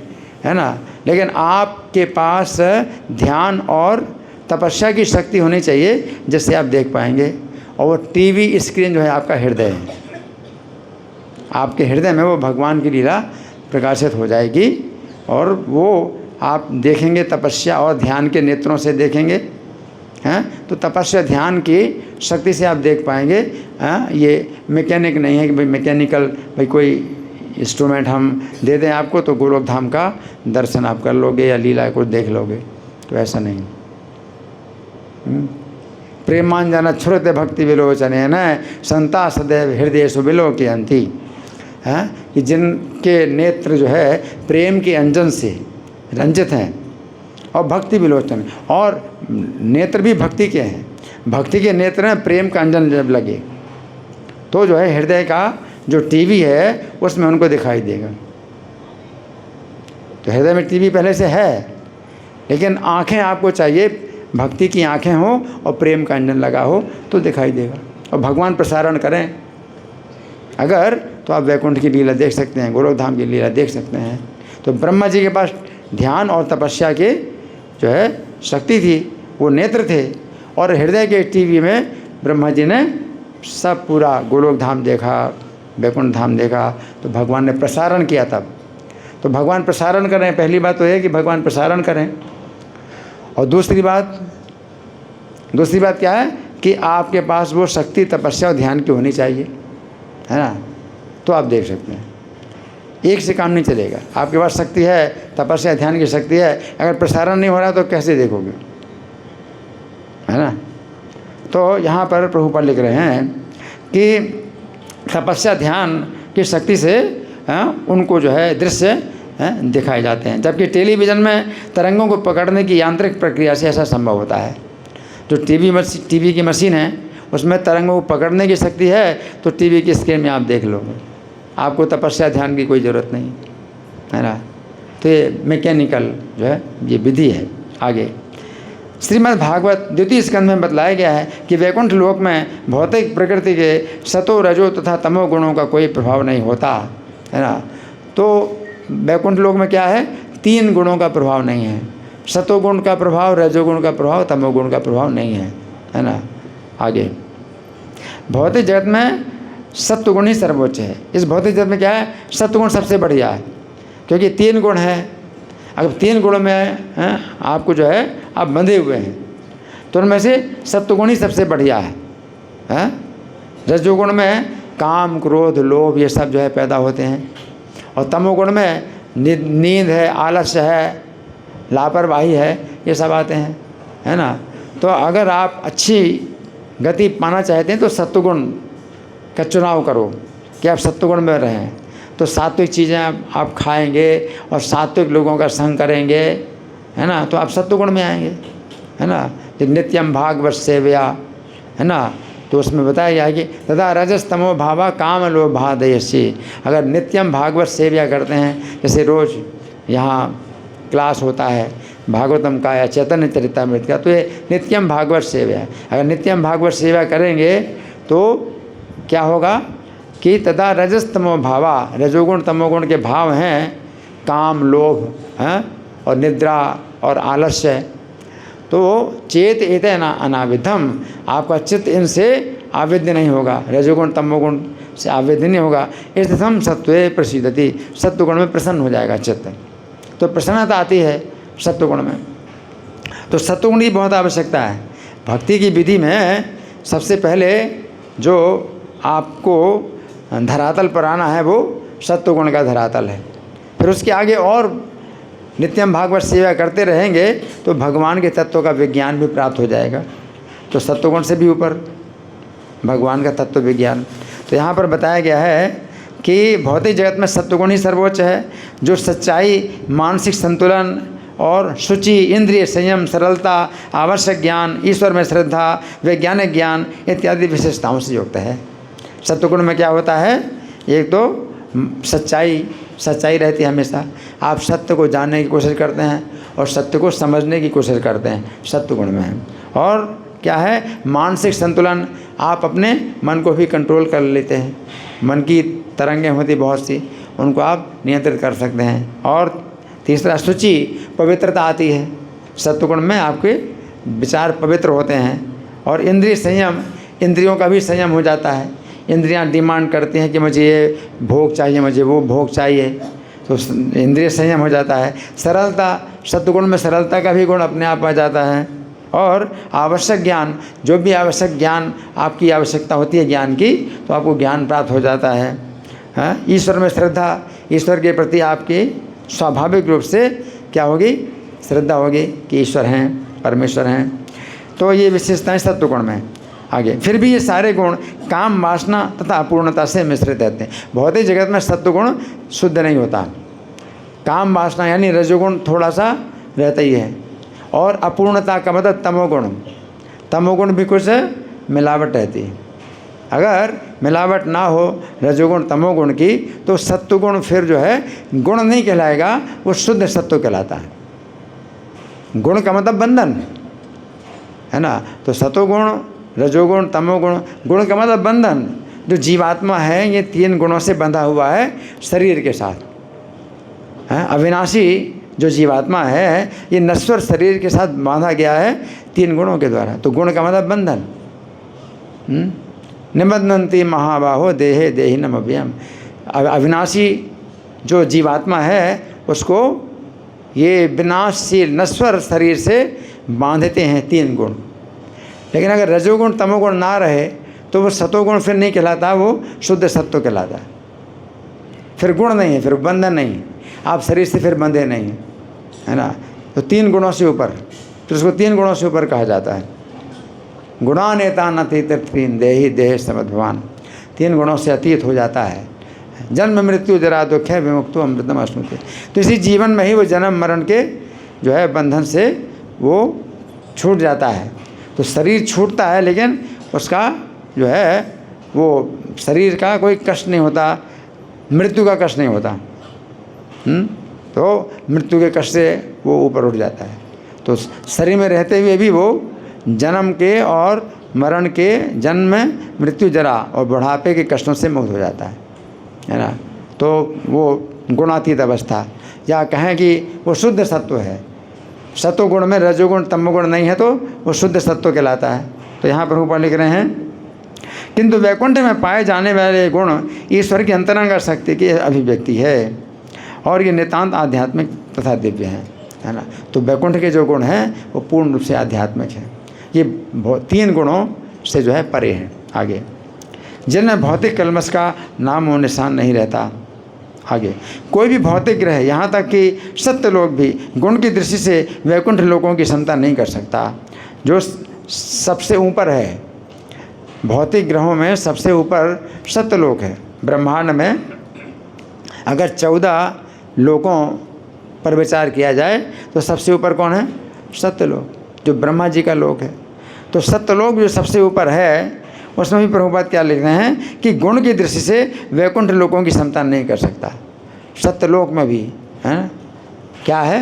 है ना। लेकिन आपके पास ध्यान और तपस्या की शक्ति होनी चाहिए जिससे आप देख पाएंगे। और वो टीवी स्क्रीन जो है आपका हृदय है, आपके हृदय में वो भगवान की लीला प्रकाशित हो जाएगी और वो आप देखेंगे, तपस्या और ध्यान के नेत्रों से देखेंगे, हैं। तो तपस्या ध्यान की शक्ति से आप देख पाएंगे। ये मैकेनिक नहीं है कि भाई मैकेनिकल भाई कोई इंस्ट्रूमेंट हम दे दें आपको तो गोलोक धाम का दर्शन आप कर लोगे या लीला को देख लोगे, तो ऐसा नहीं। प्रेमांजन श्रुत भक्ति विलोचने न संता सदैव हृदय सुबिलो के अंति, हैं, कि जिनके नेत्र जो है प्रेम के अंजन से रंजित हैं और भक्ति विलोचन, और नेत्र भी भक्ति के हैं, भक्ति के नेत्र हैं, प्रेम का अंजन जब लगे तो जो है हृदय का जो टीवी है उसमें उनको दिखाई देगा। तो हृदय में टीवी पहले से है, लेकिन आँखें आपको चाहिए, भक्ति की आँखें हो और प्रेम का अंजन लगा हो तो दिखाई देगा। और भगवान प्रसारण करें अगर, तो आप वैकुंठ की लीला देख सकते हैं, गोलोक धाम की लीला देख सकते हैं। तो ब्रह्मा जी के पास ध्यान और तपस्या के जो है शक्ति थी, वो नेत्र थे, और हृदय के टीवी में ब्रह्मा जी ने सब पूरा गोलोक धाम देखा, वैकुंठ धाम देखा। तो भगवान ने प्रसारण किया तब। तो भगवान प्रसारण करें, पहली बात तो है कि भगवान प्रसारण करें। और दूसरी बात क्या है कि आपके पास वो शक्ति तपस्या और ध्यान की होनी चाहिए, है ना, तो आप देख सकते हैं। एक से काम नहीं चलेगा। आपके पास शक्ति है, तपस्या ध्यान की शक्ति है, अगर प्रसारण नहीं हो रहा तो कैसे देखोगे, है ना। तो यहाँ पर प्रभुपाद लिख रहे हैं कि तपस्या ध्यान की शक्ति से उनको जो है दृश्य दिखाए जाते हैं, जबकि टेलीविज़न में तरंगों को पकड़ने की यांत्रिक प्रक्रिया से ऐसा संभव होता है। जो टीवी की मशीन है उसमें तरंगों को पकड़ने की शक्ति है, तो टीवी की स्क्रीन में आप देख लोगे, आपको तपस्या ध्यान की कोई ज़रूरत नहीं, है ना। तो ये मैकेनिकल जो है ये विधि है। आगे श्रीमद् भागवत द्वितीय स्कंध में बतलाया गया है कि वैकुंठ लोक में भौतिक प्रकृति के सतो रजो तथा तमो गुणों का कोई प्रभाव नहीं होता, है ना। तो वैकुंठ लोक में क्या है, 3 गुणों का प्रभाव नहीं है, सतोगुण का प्रभाव, रजोगुण का प्रभाव, तमोगुण का प्रभाव नहीं है, है ना। आगे भौतिक जगत में सत्वगुण ही सर्वोच्च है। इस भौतिक जगत में क्या है, सत्वगुण सबसे बढ़िया है, क्योंकि 3 गुण है। अगर 3 गुणों में आपको जो है आप बंधे हुए हैं, तो उनमें से सत्वगुण ही सबसे बढ़िया है। रजोगुण में काम, क्रोध, लोभ ये सब जो है पैदा होते हैं, और तमोगुण में नींद है, आलस्य है, लापरवाही है, ये सब आते हैं, है ना। तो अगर आप अच्छी गति पाना चाहते हैं तो सत्वगुण का चुनाव करो कि आप सत्वगुण में रहें। तो सात्विक चीज़ें आप खाएंगे और सात्विक लोगों का संग करेंगे, है ना, तो आप सत्वगुण में आएंगे, है ना। जब नित्यम भागवत सेवया, है ना, तो उसमें बताया गया है कि तथा रजस तमो भावा काम लोभादयसी। अगर नित्यम भागवत सेवया करते हैं, जैसे रोज़ यहाँ क्लास होता है भागवतम का या चैतन्य चरितामृत का, तो ये नित्यम भागवत सेवा है। अगर नित्यम भागवत सेवा करेंगे तो क्या होगा कि तथा रजस तमो भावा, रजोगुण तमोगुण के भाव हैं काम, लोभ, हैं, और निद्रा और आलस्य, तो चेत एतेन अनाविधम, आपका चित्त इनसे आवेद्य नहीं होगा, रजोगुण तमोगुण से आवेद्य नहीं होगा। स्थितम सत्वे प्रसिद्धति, सत्वगुण में प्रसन्न हो जाएगा चित्त, तो प्रसन्नता आती है सत्वगुण में। तो सत्वगुण की बहुत आवश्यकता है। भक्ति की विधि में सबसे पहले जो आपको धरातल पर आना है वो सत्वगुण का धरातल है। फिर उसके आगे और नित्यम भागवत सेवा करते रहेंगे तो भगवान के तत्व का विज्ञान भी प्राप्त हो जाएगा। तो सत्वगुण से भी ऊपर भगवान का तत्व विज्ञान। तो यहाँ पर बताया गया है कि भौतिक जगत में सत्वगुण ही सर्वोच्च है, जो सच्चाई, मानसिक संतुलन और शुचि, इंद्रिय संयम, सरलता, आवश्यक ज्ञान, ईश्वर में श्रद्धा, वैज्ञानिक ज्ञान इत्यादि विशेषताओं से युक्त है। सत्वगुण में क्या होता है? एक तो सच्चाई रहती है हमेशा। आप सत्य को जानने की कोशिश करते हैं और सत्य को समझने की कोशिश करते हैं, सत्वगुण में है। और क्या है? मानसिक संतुलन, आप अपने मन को भी कंट्रोल कर लेते हैं। मन की तरंगें होती बहुत सी, उनको आप नियंत्रित कर सकते हैं। और तीसरा शुचि, पवित्रता आती है सत्वगुण में, आपके विचार पवित्र होते हैं। और इंद्रिय संयम, इंद्रियों का भी संयम हो जाता है। इंद्रियां डिमांड करती हैं कि मुझे ये भोग चाहिए, मुझे वो भोग चाहिए, तो इंद्रिय संयम हो जाता है। सरलता, सत्वगुण में सरलता का भी गुण अपने आप आ जाता है। और आवश्यक ज्ञान, जो भी आवश्यक ज्ञान आपकी आवश्यकता होती है ज्ञान की, तो आपको ज्ञान प्राप्त हो जाता है। हाँ, ईश्वर में श्रद्धा, ईश्वर के प्रति आपकी स्वाभाविक रूप से क्या होगी? श्रद्धा होगी कि ईश्वर हैं, परमेश्वर हैं। तो ये विशेषताएं सत्वगुण में। आगे फिर भी ये सारे गुण काम, वासना तथा अपूर्णता से मिश्रित रहते हैं। भौतिक जगत में सत्वगुण शुद्ध नहीं होता। काम, वासना यानी रजोगुण थोड़ा सा रहता ही है। और अपूर्णता का मतलब तमोगुण, तमोगुण भी कुछ मिलावट रहती है। अगर मिलावट ना हो रजोगुण तमोगुण की, तो सत्वगुण फिर जो है गुण नहीं कहलाएगा, वो शुद्ध सत्व कहलाता है। गुण का मतलब बंधन है ना। तो सत्वगुण, रजोगुण, तमोगुण, गुण का मतलब बंधन। जो जीवात्मा है ये 3 गुणों से बंधा हुआ है शरीर के साथ। है अविनाशी जो जीवात्मा है ये नश्वर शरीर के साथ बांधा गया है 3 गुणों के द्वारा। तो गुण का मतलब बंधन। निबध्नन्ति महाबाहो देहे देहिनम अव्ययम्। अविनाशी जो जीवात्मा है उसको ये विनाशशील नश्वर शरीर से बांधते हैं 3 गुण। लेकिन अगर रजोगुण तमोगुण ना रहे तो वो सतोगुण फिर नहीं कहलाता, वो शुद्ध सत्व कहलाता है। फिर गुण नहीं है, फिर बंधन नहीं है, आप शरीर से फिर बंधे नहीं हैं, है ना। तो 3 गुणों से ऊपर, तो उसको 3 गुणों से ऊपर कहा जाता है। गुणानेता न तीन देहि देह समद्भवान, 3 गुणों से अतीत हो जाता है। जन्म मृत्यु जरा दुख है विमुक्तो अमृतम अश्नुते। तो इसी जीवन में ही वो जन्म मरण के जो है बंधन से वो छूट जाता है। तो शरीर छूटता है लेकिन उसका जो है वो शरीर का कोई कष्ट नहीं होता, मृत्यु का कष्ट नहीं होता। तो मृत्यु के कष्ट से वो ऊपर उठ जाता है। तो शरीर में रहते हुए भी वो जन्म के और मरण के, जन्म, मृत्यु, जरा और बुढ़ापे के कष्टों से मुक्त हो जाता है ना। तो वो गुणातीत अवस्था, या कहें कि वो शुद्ध सत्व है। सत्वगुण में रजोगुण तमोगुण नहीं है तो वो शुद्ध सत्व कहलाता है। तो यहाँ पर ऊपर लिख रहे हैं, किंतु वैकुंठ में पाए जाने वाले गुण ईश्वर की अंतरंग शक्ति की अभिव्यक्ति है और ये नितांत आध्यात्मिक तथा दिव्य है ना। तो वैकुंठ के जो गुण हैं वो पूर्ण रूप से आध्यात्मिक है। ये 3 गुणों से जो है परे हैं। आगे जिनमें भौतिक कलमश का नाम और निशान नहीं रहता। आगे कोई भी भौतिक ग्रह, यहाँ तक कि सत्य लोग भी गुण की दृष्टि से वैकुंठ लोकों की क्षमता नहीं कर सकता। जो सबसे ऊपर है भौतिक ग्रहों में, सबसे ऊपर सत्य लोक है। ब्रह्मांड में अगर 14 लोकों पर विचार किया जाए तो सबसे ऊपर कौन है? सत्यलोक, जो ब्रह्मा जी का लोक है। तो सत्यलोक जो सबसे ऊपर है उसमें भी प्रभुपाद क्या लिख रहे हैं कि गुण की दृष्टि से वैकुंठ लोकों की क्षमता नहीं कर सकता। सत्यलोक में भी है ना, क्या है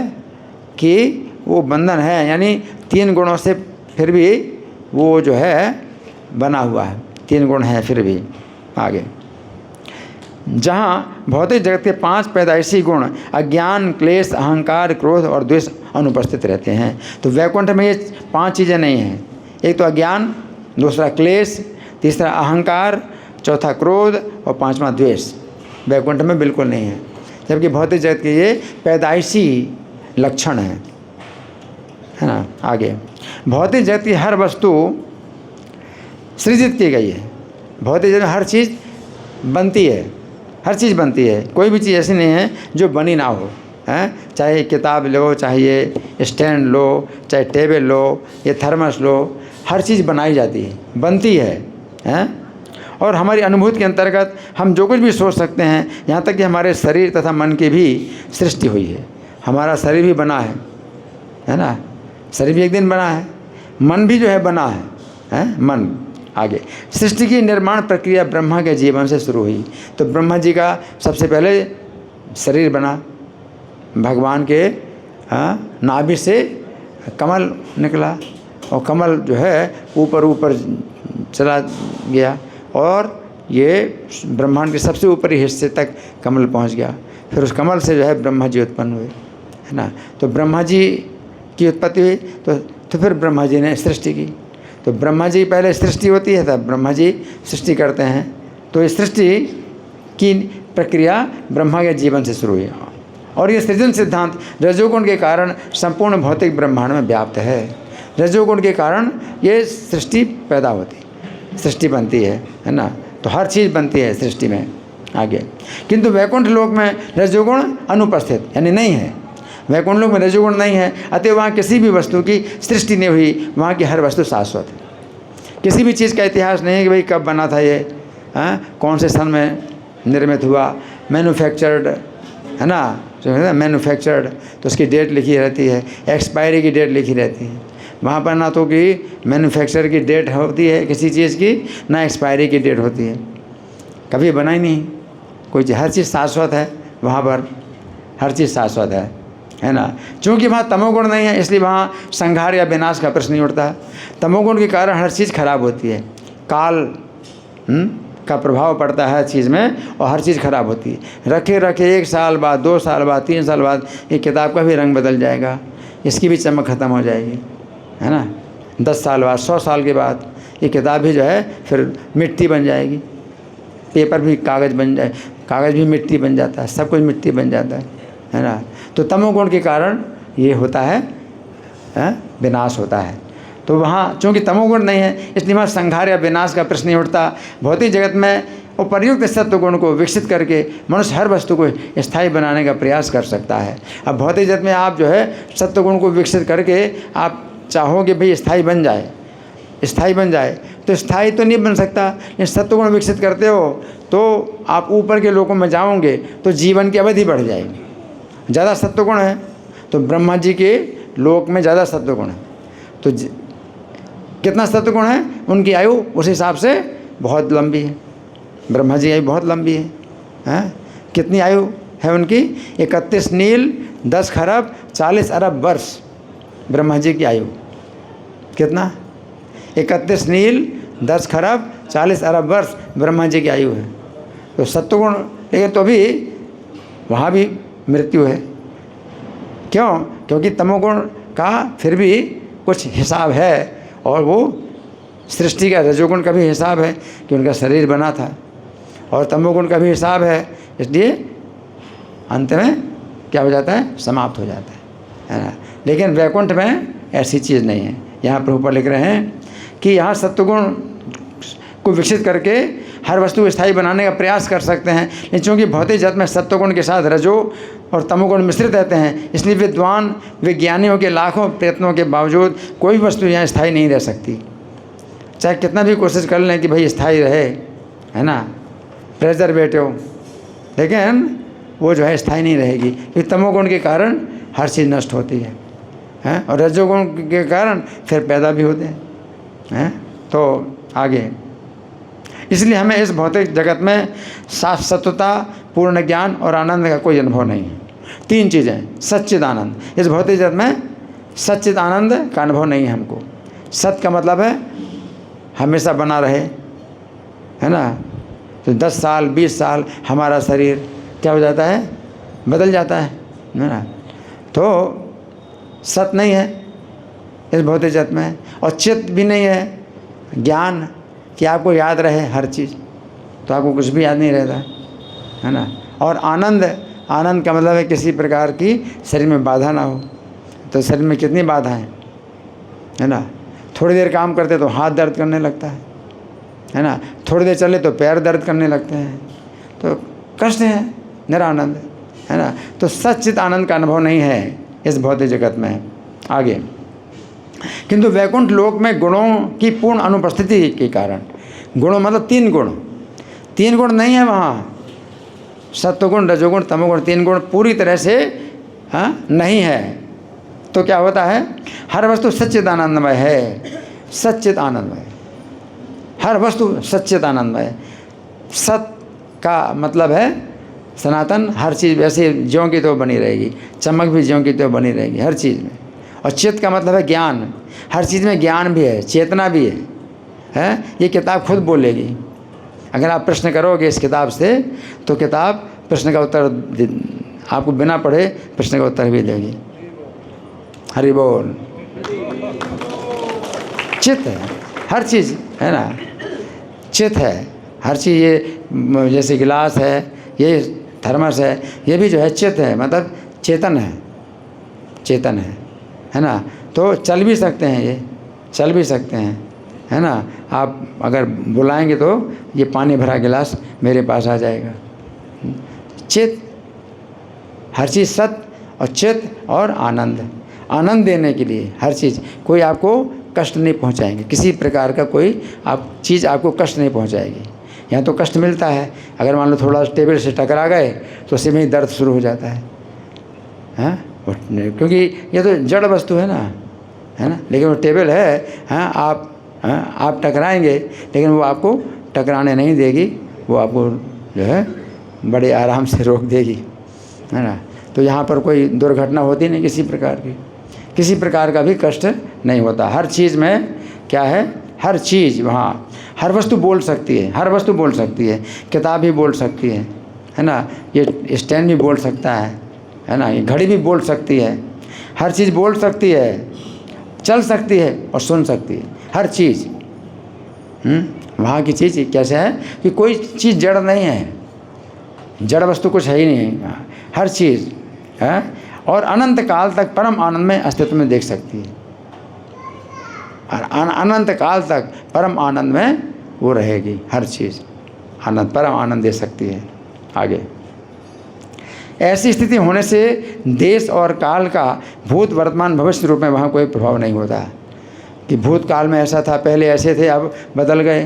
कि वो बंधन है, यानी 3 गुणों से फिर भी वो जो है बना हुआ है। 3 गुण हैं फिर भी। आगे जहाँ भौतिक जगत के 5 पैदाइशी गुण अज्ञान, क्लेश, अहंकार, क्रोध और द्वेष अनुपस्थित रहते हैं, तो वैकुंठ में ये 5 चीज़ें नहीं हैं। एक तो अज्ञान, दूसरा क्लेश, तीसरा अहंकार, चौथा क्रोध और पांचवा द्वेष वैकुंठ में बिल्कुल नहीं है। जबकि भौतिक जगत के ये पैदाइशी लक्षण है ना। आगे, भौतिक जगत की हर वस्तु सृजित की गई है। भौतिक जगत में हर चीज़ बनती है, हर चीज़ बनती है। कोई भी चीज़ ऐसी नहीं है जो बनी ना हो, हैं। चाहे किताब लो, चाहे ये स्टैंड लो, चाहे टेबल लो, ये थर्मस लो, हर चीज़ बनाई जाती है, बनती है, हैं। और हमारी अनुभूति के अंतर्गत हम जो कुछ भी सोच सकते हैं, यहाँ तक कि हमारे शरीर तथा मन की भी सृष्टि हुई है। हमारा शरीर भी बना है ना। शरीर भी एक दिन बना है, मन भी जो है बना है, हैं, मन। आगे, सृष्टि की निर्माण प्रक्रिया ब्रह्मा के जीवन से शुरू हुई। तो ब्रह्मा जी का सबसे पहले शरीर बना, भगवान के नाभि से कमल निकला, और कमल जो है ऊपर ऊपर चला गया, और ये ब्रह्मांड के सबसे ऊपरी हिस्से तक कमल पहुंच गया। फिर उस कमल से जो है ब्रह्मा जी उत्पन्न हुए, है ना। तो ब्रह्मा जी की उत्पत्ति हुई, तो फिर ब्रह्मा जी ने सृष्टि की। तो ब्रह्मा जी पहले सृष्टि होती है, तब ब्रह्मा जी सृष्टि करते हैं। तो इस सृष्टि की प्रक्रिया ब्रह्मा के जीवन से शुरू हुई, और ये सृजन सिद्धांत रजोगुण के कारण संपूर्ण भौतिक ब्रह्मांड में व्याप्त है। रजोगुण के कारण ये सृष्टि पैदा होती, सृष्टि बनती है ना। तो हर चीज़ बनती है सृष्टि में। आगे, किंतु वैकुंठ लोक में रजोगुण अनुपस्थित, यानी नहीं है। वैकुंठ लोक में रजोगुण नहीं है, अतः वहाँ किसी भी वस्तु की सृष्टि नहीं हुई। वहाँ की हर वस्तु शाश्वत है। किसी भी चीज़ का इतिहास नहीं है कि भाई कब बना था ये, कौन से सन में निर्मित हुआ, मैन्युफैक्चर्ड, है ना। जो मैन्युफैक्चर्ड, तो उसकी डेट लिखी रहती है, एक्सपायरी की डेट लिखी रहती है। वहाँ पर ना तो कि मैन्युफैक्चर की डेट होती है किसी चीज़ की, ना एक्सपायरी की डेट होती है। कभी बना ही नहीं कोई चीज़, हर चीज़ शाश्वत है। वहाँ पर हर चीज़ शाश्वत है ना। चूँकि वहाँ तमोगुण नहीं है, इसलिए वहाँ संहार या विनाश का प्रश्न नहीं उठता। तमोगुण के कारण हर चीज़ खराब होती है, काल का प्रभाव पड़ता है हर चीज़ में, और हर चीज़ खराब होती है। रखे रखे 1 साल बाद, 2 साल बाद, 3 साल बाद ये किताब का भी रंग बदल जाएगा, इसकी भी चमक ख़त्म हो जाएगी, है ना। 10 साल बाद, 100 साल के बाद ये किताब भी जो है फिर मिट्टी बन जाएगी। पेपर भी कागज़ बन जाए, कागज़ भी मिट्टी बन जाता है, सब कुछ मिट्टी बन जाता है ना। तो तमोगुण के कारण ये होता है, विनाश होता है। तो वहाँ चूँकि तमोगुण नहीं है, इसलिए वहाँ संहार या विनाश का प्रश्न नहीं उठता। भौतिक जगत में उपर्युक्त सत्वगुण को विकसित करके मनुष्य हर वस्तु को स्थायी बनाने का प्रयास कर सकता है। अब भौतिक जगत में आप जो है सत्वगुण को विकसित करके आप चाहोगे भाई स्थायी बन जाए, स्थायी बन जाए, तो स्थायी तो नहीं बन सकता। लेकिन सत्वगुण विकसित करते हो तो आप ऊपर के लोकों में जाओगे तो जीवन की अवधि बढ़ जाएगी। ज़्यादा सत्वगुण है तो ब्रह्मा जी के लोक में ज़्यादा सत्वगुण है, तो कितना सत्वगुण है उनकी आयु उस हिसाब से बहुत लंबी है। ब्रह्मा जी की आयु बहुत लंबी है, कितनी आयु है उनकी? 31 नील 10 खरब 40 अरब वर्ष ब्रह्मा जी की आयु। कितना? 31 नील 10 खरब 40 अरब वर्ष ब्रह्मा जी की आयु है। तो सत्वगुण, लेकिन तो भी वहाँ भी मृत्यु है। क्यों? क्योंकि तमोगुण का फिर भी कुछ हिसाब है, और वो सृष्टि का रजोगुण का भी हिसाब है कि उनका शरीर बना था, और तमोगुण का भी हिसाब है, इसलिए अंत में क्या हो जाता है? समाप्त हो जाता है ना। लेकिन वैकुंठ में ऐसी चीज़ नहीं है। यहाँ प्रभुपाद लिख रहे हैं कि यहाँ सत्वगुण को विकसित करके हर वस्तु स्थायी बनाने का प्रयास कर सकते हैं। लेकिन चूँकि भौतिक जगत में सत्वगुण के साथ रजो और तमोगुण मिश्रित रहते हैं, इसलिए विद्वान विज्ञानियों के लाखों प्रयत्नों के बावजूद कोई वस्तु यहाँ स्थायी नहीं रह सकती। चाहे कितना भी कोशिश कर लें कि भाई स्थायी रहे, है ना, प्रेजर्वेटिव, लेकिन वो जो है स्थायी नहीं रहेगी, क्योंकि तमोगुण के कारण हर चीज़ नष्ट होती है, और रजोगुण के कारण फिर पैदा भी होते हैं। तो आगे, इसलिए हमें इस भौतिक जगत में शाश्वतता, पूर्ण ज्ञान और आनंद का कोई अनुभव नहीं है। 3 चीज़ें, सच्चिद आनंद। इस भौतिक जगत में सच्चिद आनंद का अनुभव नहीं है हमको। सत्य का मतलब है हमेशा बना रहे, है ना। तो 10 साल 20 साल हमारा शरीर क्या हो जाता है? बदल जाता है ना। तो सत्य नहीं है इस भौतिक जगत में, और चित्त भी नहीं है, ज्ञान कि आपको याद रहे हर चीज़, तो आपको कुछ भी याद नहीं रहता है ना। और आनंद, आनंद का मतलब है किसी प्रकार की शरीर में बाधा ना हो। तो शरीर में कितनी बाधाएं है ना। थोड़ी देर काम करते तो हाथ दर्द करने लगता है ना। थोड़ी देर चले तो पैर दर्द करने लगते हैं, तो कष्ट है, निरानंद है ना। तो सच्चित आनंद का अनुभव नहीं है इस भौतिक जगत में। आगे, किंतु वैकुंठ लोक में गुणों की पूर्ण अनुपस्थिति के कारण, गुणों मतलब 3 गुण, 3 गुण नहीं है वहाँ, सत्वगुण, रजोगुण, तमोगुण, 3 गुण पूरी तरह से नहीं है। तो क्या होता है, हर वस्तु सच्चित आनंदमय है, सच्चित आनंदमय, हर वस्तु सच्चित आनंदमय। सत का मतलब है सनातन, हर चीज़ वैसे ज्यों की तो बनी रहेगी, चमक भी ज्यों की तो बनी रहेगी हर चीज़ में। और चित्त का मतलब है ज्ञान, हर चीज़ में ज्ञान भी है, चेतना भी है। ये किताब खुद बोलेगी। अगर आप प्रश्न करोगे इस किताब से तो किताब प्रश्न का उत्तर आपको बिना पढ़े प्रश्न का उत्तर भी देगी। हरि बोल। चित्त है हर चीज़ है ना, चित्त है हर चीज़। ये जैसे गिलास है, ये थर्मस है, ये भी जो है चित्त है, मतलब चेतन है, चेतन है ना। तो चल भी सकते हैं, ये चल भी सकते हैं है ना। आप अगर बुलाएंगे तो ये पानी भरा गिलास मेरे पास आ जाएगा। चित्त, हर चीज़ सत्य और चित्त और आनंद, आनंद देने के लिए हर चीज़। कोई आपको कष्ट नहीं पहुंचाएंगे, किसी प्रकार का कोई चीज़ आपको कष्ट नहीं पहुंचाएगी। यहाँ तो कष्ट मिलता है, अगर मान लो थोड़ा टेबल से टकरा गए तो उसी में ही दर्द शुरू हो जाता है क्योंकि ये तो जड़ वस्तु है ना, लेकिन वो टेबल है आप टकराएंगे लेकिन वो आपको टकराने नहीं देगी, वो आपको जो है बड़े आराम से रोक देगी, है ना। तो यहाँ पर कोई दुर्घटना होती नहीं, किसी प्रकार की, किसी प्रकार का भी कष्ट नहीं होता। हर चीज़ में क्या है, हर चीज़ वहाँ, हर वस्तु बोल सकती है, हर वस्तु बोल सकती है। किताब भी बोल सकती है ना, ये स्टैंड भी बोल सकता है ना, ये घड़ी भी बोल सकती है। हर चीज़ बोल सकती है, चल सकती है और सुन सकती है, हर चीज़। वहाँ की चीज़ कैसे है कि कोई चीज़ जड़ नहीं है, जड़ वस्तु कुछ है ही नहीं, हर चीज़ है। और अनंत काल तक परम आनंद में अस्तित्व में देख सकती है, और अनंत काल तक परम आनंद में वो रहेगी, हर चीज़ आनंद, परम आनंद दे सकती है। आगे, ऐसी स्थिति होने से देश और काल का भूत वर्तमान भविष्य रूप में वहाँ कोई प्रभाव नहीं होता कि भूतकाल में ऐसा था, पहले ऐसे थे, अब बदल गए,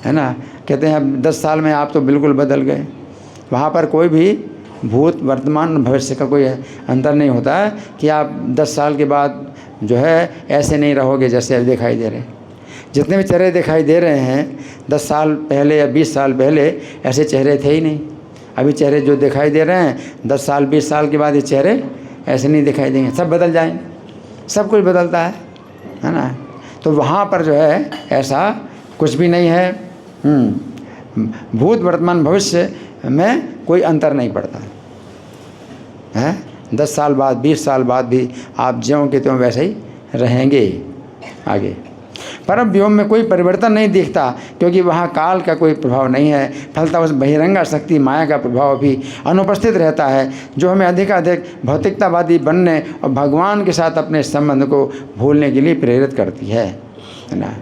है ना। कहते हैं अब 10 साल में आप तो बिल्कुल बदल गए। वहाँ पर कोई भी भूत वर्तमान भविष्य का कोई अंतर नहीं होता है कि आप 10 साल के बाद जो है ऐसे नहीं रहोगे जैसे अब दिखाई दे रहे। जितने भी चेहरे दिखाई दे रहे हैं 10 साल पहले या 20 साल पहले ऐसे चेहरे थे ही नहीं। अभी चेहरे जो दिखाई दे रहे हैं 10 साल 20 साल के बाद ये चेहरे ऐसे नहीं दिखाई देंगे, सब बदल जाएंगे, सब कुछ बदलता है ना। तो वहाँ पर जो है ऐसा कुछ भी नहीं है। भूत वर्तमान भविष्य में कोई अंतर नहीं पड़ता है। 10 साल बाद 20 साल बाद भी आप ज्यों के त्यों वैसे ही रहेंगे। आगे, परम व्योम में कोई परिवर्तन नहीं दिखता क्योंकि वहाँ काल का कोई प्रभाव नहीं है, फलता उस बहिरंगा शक्ति माया का प्रभाव भी अनुपस्थित रहता है, जो हमें अधिकाधिक भौतिकतावादी बनने और भगवान के साथ अपने संबंध को भूलने के लिए प्रेरित करती है ना।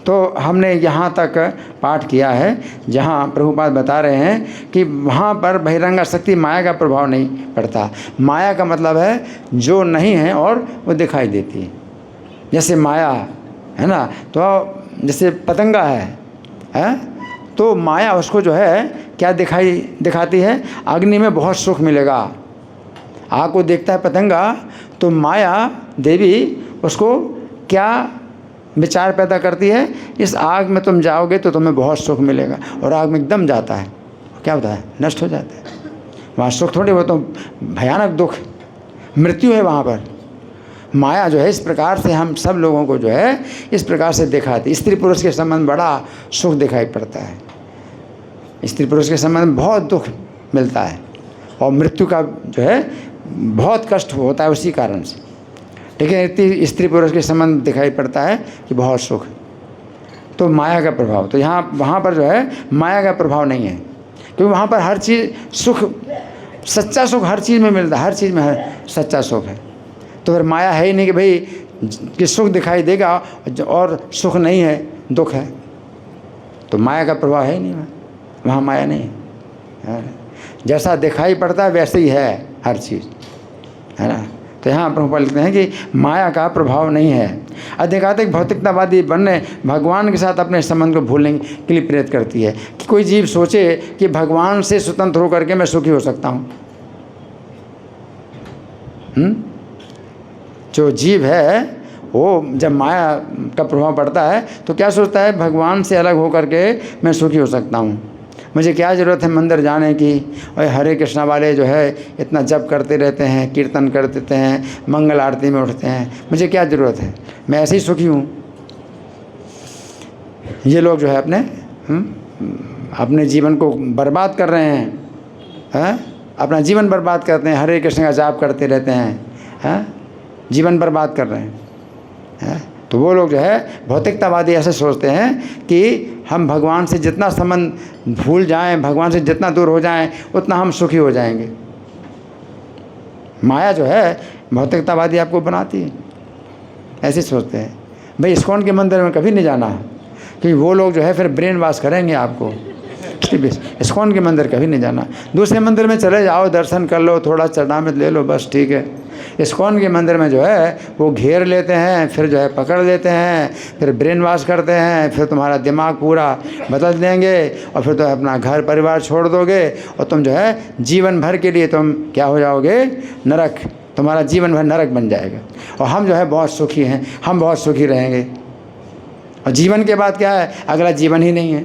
तो हमने यहाँ तक पाठ किया है जहाँ प्रभुपाद बता रहे हैं कि वहाँ पर बहिरंगा शक्ति माया का प्रभाव नहीं पड़ता। माया का मतलब है जो नहीं है और वो दिखाई देती है। जैसे माया है ना, तो जैसे पतंगा है तो माया उसको जो है क्या दिखाती है, अग्नि में बहुत सुख मिलेगा। आग को देखता है पतंगा तो माया देवी उसको क्या विचार पैदा करती है, इस आग में तुम जाओगे तो तुम्हें बहुत सुख मिलेगा, और आग में एकदम जाता है, क्या होता है, नष्ट हो जाता है। वहाँ सुख थोड़ी, वो तो भयानक दुख, मृत्यु है वहाँ पर। माया जो है इस प्रकार से हम सब लोगों को जो है इस प्रकार से दिखाती। स्त्री पुरुष के संबंध बड़ा सुख दिखाई पड़ता है, स्त्री पुरुष के संबंध में बहुत दुख मिलता है, और मृत्यु का जो है बहुत कष्ट होता है उसी कारण से। लेकिन स्त्री पुरुष के संबंध दिखाई पड़ता है कि बहुत सुख। तो माया का प्रभाव, तो यहाँ वहाँ पर जो है माया का प्रभाव नहीं है, क्योंकि वहाँ पर हर चीज़ सुख, सच्चा सुख हर चीज़ में मिलता है, हर चीज़ में सच्चा सुख है। तो फिर माया है ही नहीं कि भाई कि सुख दिखाई देगा और सुख नहीं है, दुख है, तो माया का प्रभाव है ही नहीं, वहाँ माया नहीं है। जैसा दिखाई पड़ता है वैसे ही है हर चीज़, है ना। तो यहाँ प्रभुपाद लिखते हैं कि माया का प्रभाव नहीं है। अधिकाधिक भौतिकतावादी बनने भगवान के साथ अपने संबंध को भूलने के लिए प्रेरित करती है कि कोई जीव सोचे कि भगवान से स्वतंत्र होकर के मैं सुखी हो सकता हूँ। जो जीव है वो जब माया का प्रभाव पड़ता है तो क्या सोचता है, भगवान से अलग होकर के मैं सुखी हो सकता हूँ, मुझे क्या ज़रूरत है मंदिर जाने की, और हरे कृष्णा वाले जो है इतना जप करते रहते हैं, कीर्तन करते हैं, मंगल आरती में उठते हैं, मुझे क्या ज़रूरत है, मैं ऐसे ही सुखी हूँ। ये लोग जो है अपने जीवन को बर्बाद कर रहे हैं, अपना जीवन बर्बाद करते हैं, हरे कृष्ण का जाप करते रहते हैं, जीवन बर्बाद कर रहे हैं। तो वो लोग जो है भौतिकतावादी ऐसे सोचते हैं कि हम भगवान से जितना संबंध भूल जाएं, भगवान से जितना दूर हो जाएं, उतना हम सुखी हो जाएंगे। माया जो है भौतिकतावादी आपको बनाती है, ऐसे सोचते हैं। भाई इस्कॉन के मंदिर में कभी नहीं जाना, क्योंकि वो लोग जो है फिर ब्रेन वॉश करेंगे आपको। इस्कॉन के मंदिर कभी नहीं जाना, दूसरे मंदिर में चले जाओ, दर्शन कर लो, थोड़ा चरणामृत ले लो, बस ठीक है। इस्कॉन के मंदिर में जो है वो घेर लेते हैं, फिर जो है पकड़ लेते हैं, फिर ब्रेन वॉश करते हैं, फिर तुम्हारा दिमाग पूरा बदल देंगे और फिर तो अपना घर परिवार छोड़ दोगे और तुम जो है जीवन भर के लिए तुम क्या हो जाओगे, नरक, तुम्हारा जीवन भर नरक बन जाएगा। और हम जो है बहुत सुखी हैं, हम बहुत सुखी रहेंगे। और जीवन के बाद क्या है, अगला जीवन ही नहीं है।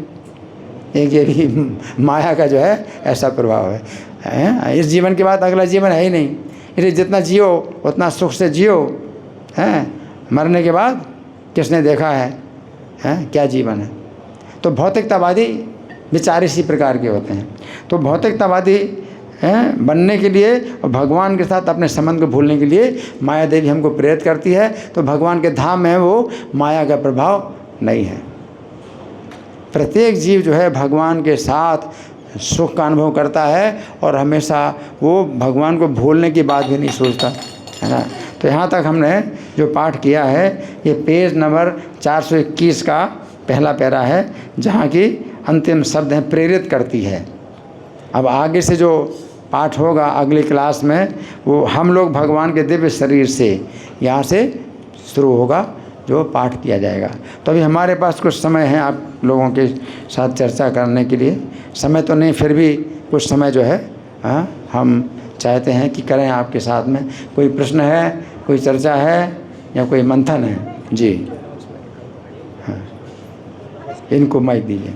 एक ये भी माया का जो है ऐसा प्रभाव है। इस जीवन के बाद अगला जीवन है ही नहीं, इसलिए जितना जियो उतना सुख से जियो, मरने के बाद किसने देखा है, क्या जीवन है। तो भौतिकतावादी विचार इसी प्रकार के होते हैं। तो भौतिकतावादी बनने के लिए और भगवान के साथ अपने संबंध को भूलने के लिए माया देवी हमको प्रेरित करती है। तो भगवान के धाम में वो माया का प्रभाव नहीं है। प्रत्येक जीव जो है भगवान के साथ सुख का अनुभव करता है और हमेशा वो भगवान को भूलने की बात भी नहीं सोचता, है ना। तो यहाँ तक हमने जो पाठ किया है ये पेज नंबर 421 का पहला पैरा है, जहाँ की अंतिम शब्द है प्रेरित करती है। अब आगे से जो पाठ होगा अगली क्लास में वो हम लोग भगवान के दिव्य शरीर से यहाँ से शुरू होगा, जो पाठ किया जाएगा। तो अभी हमारे पास कुछ समय है आप लोगों के साथ चर्चा करने के लिए। समय तो नहीं, फिर भी कुछ समय जो है हम चाहते हैं कि करें आपके साथ में। कोई प्रश्न है, कोई चर्चा है या कोई मंथन है? जी हाँ, इनको माइक दीजिए।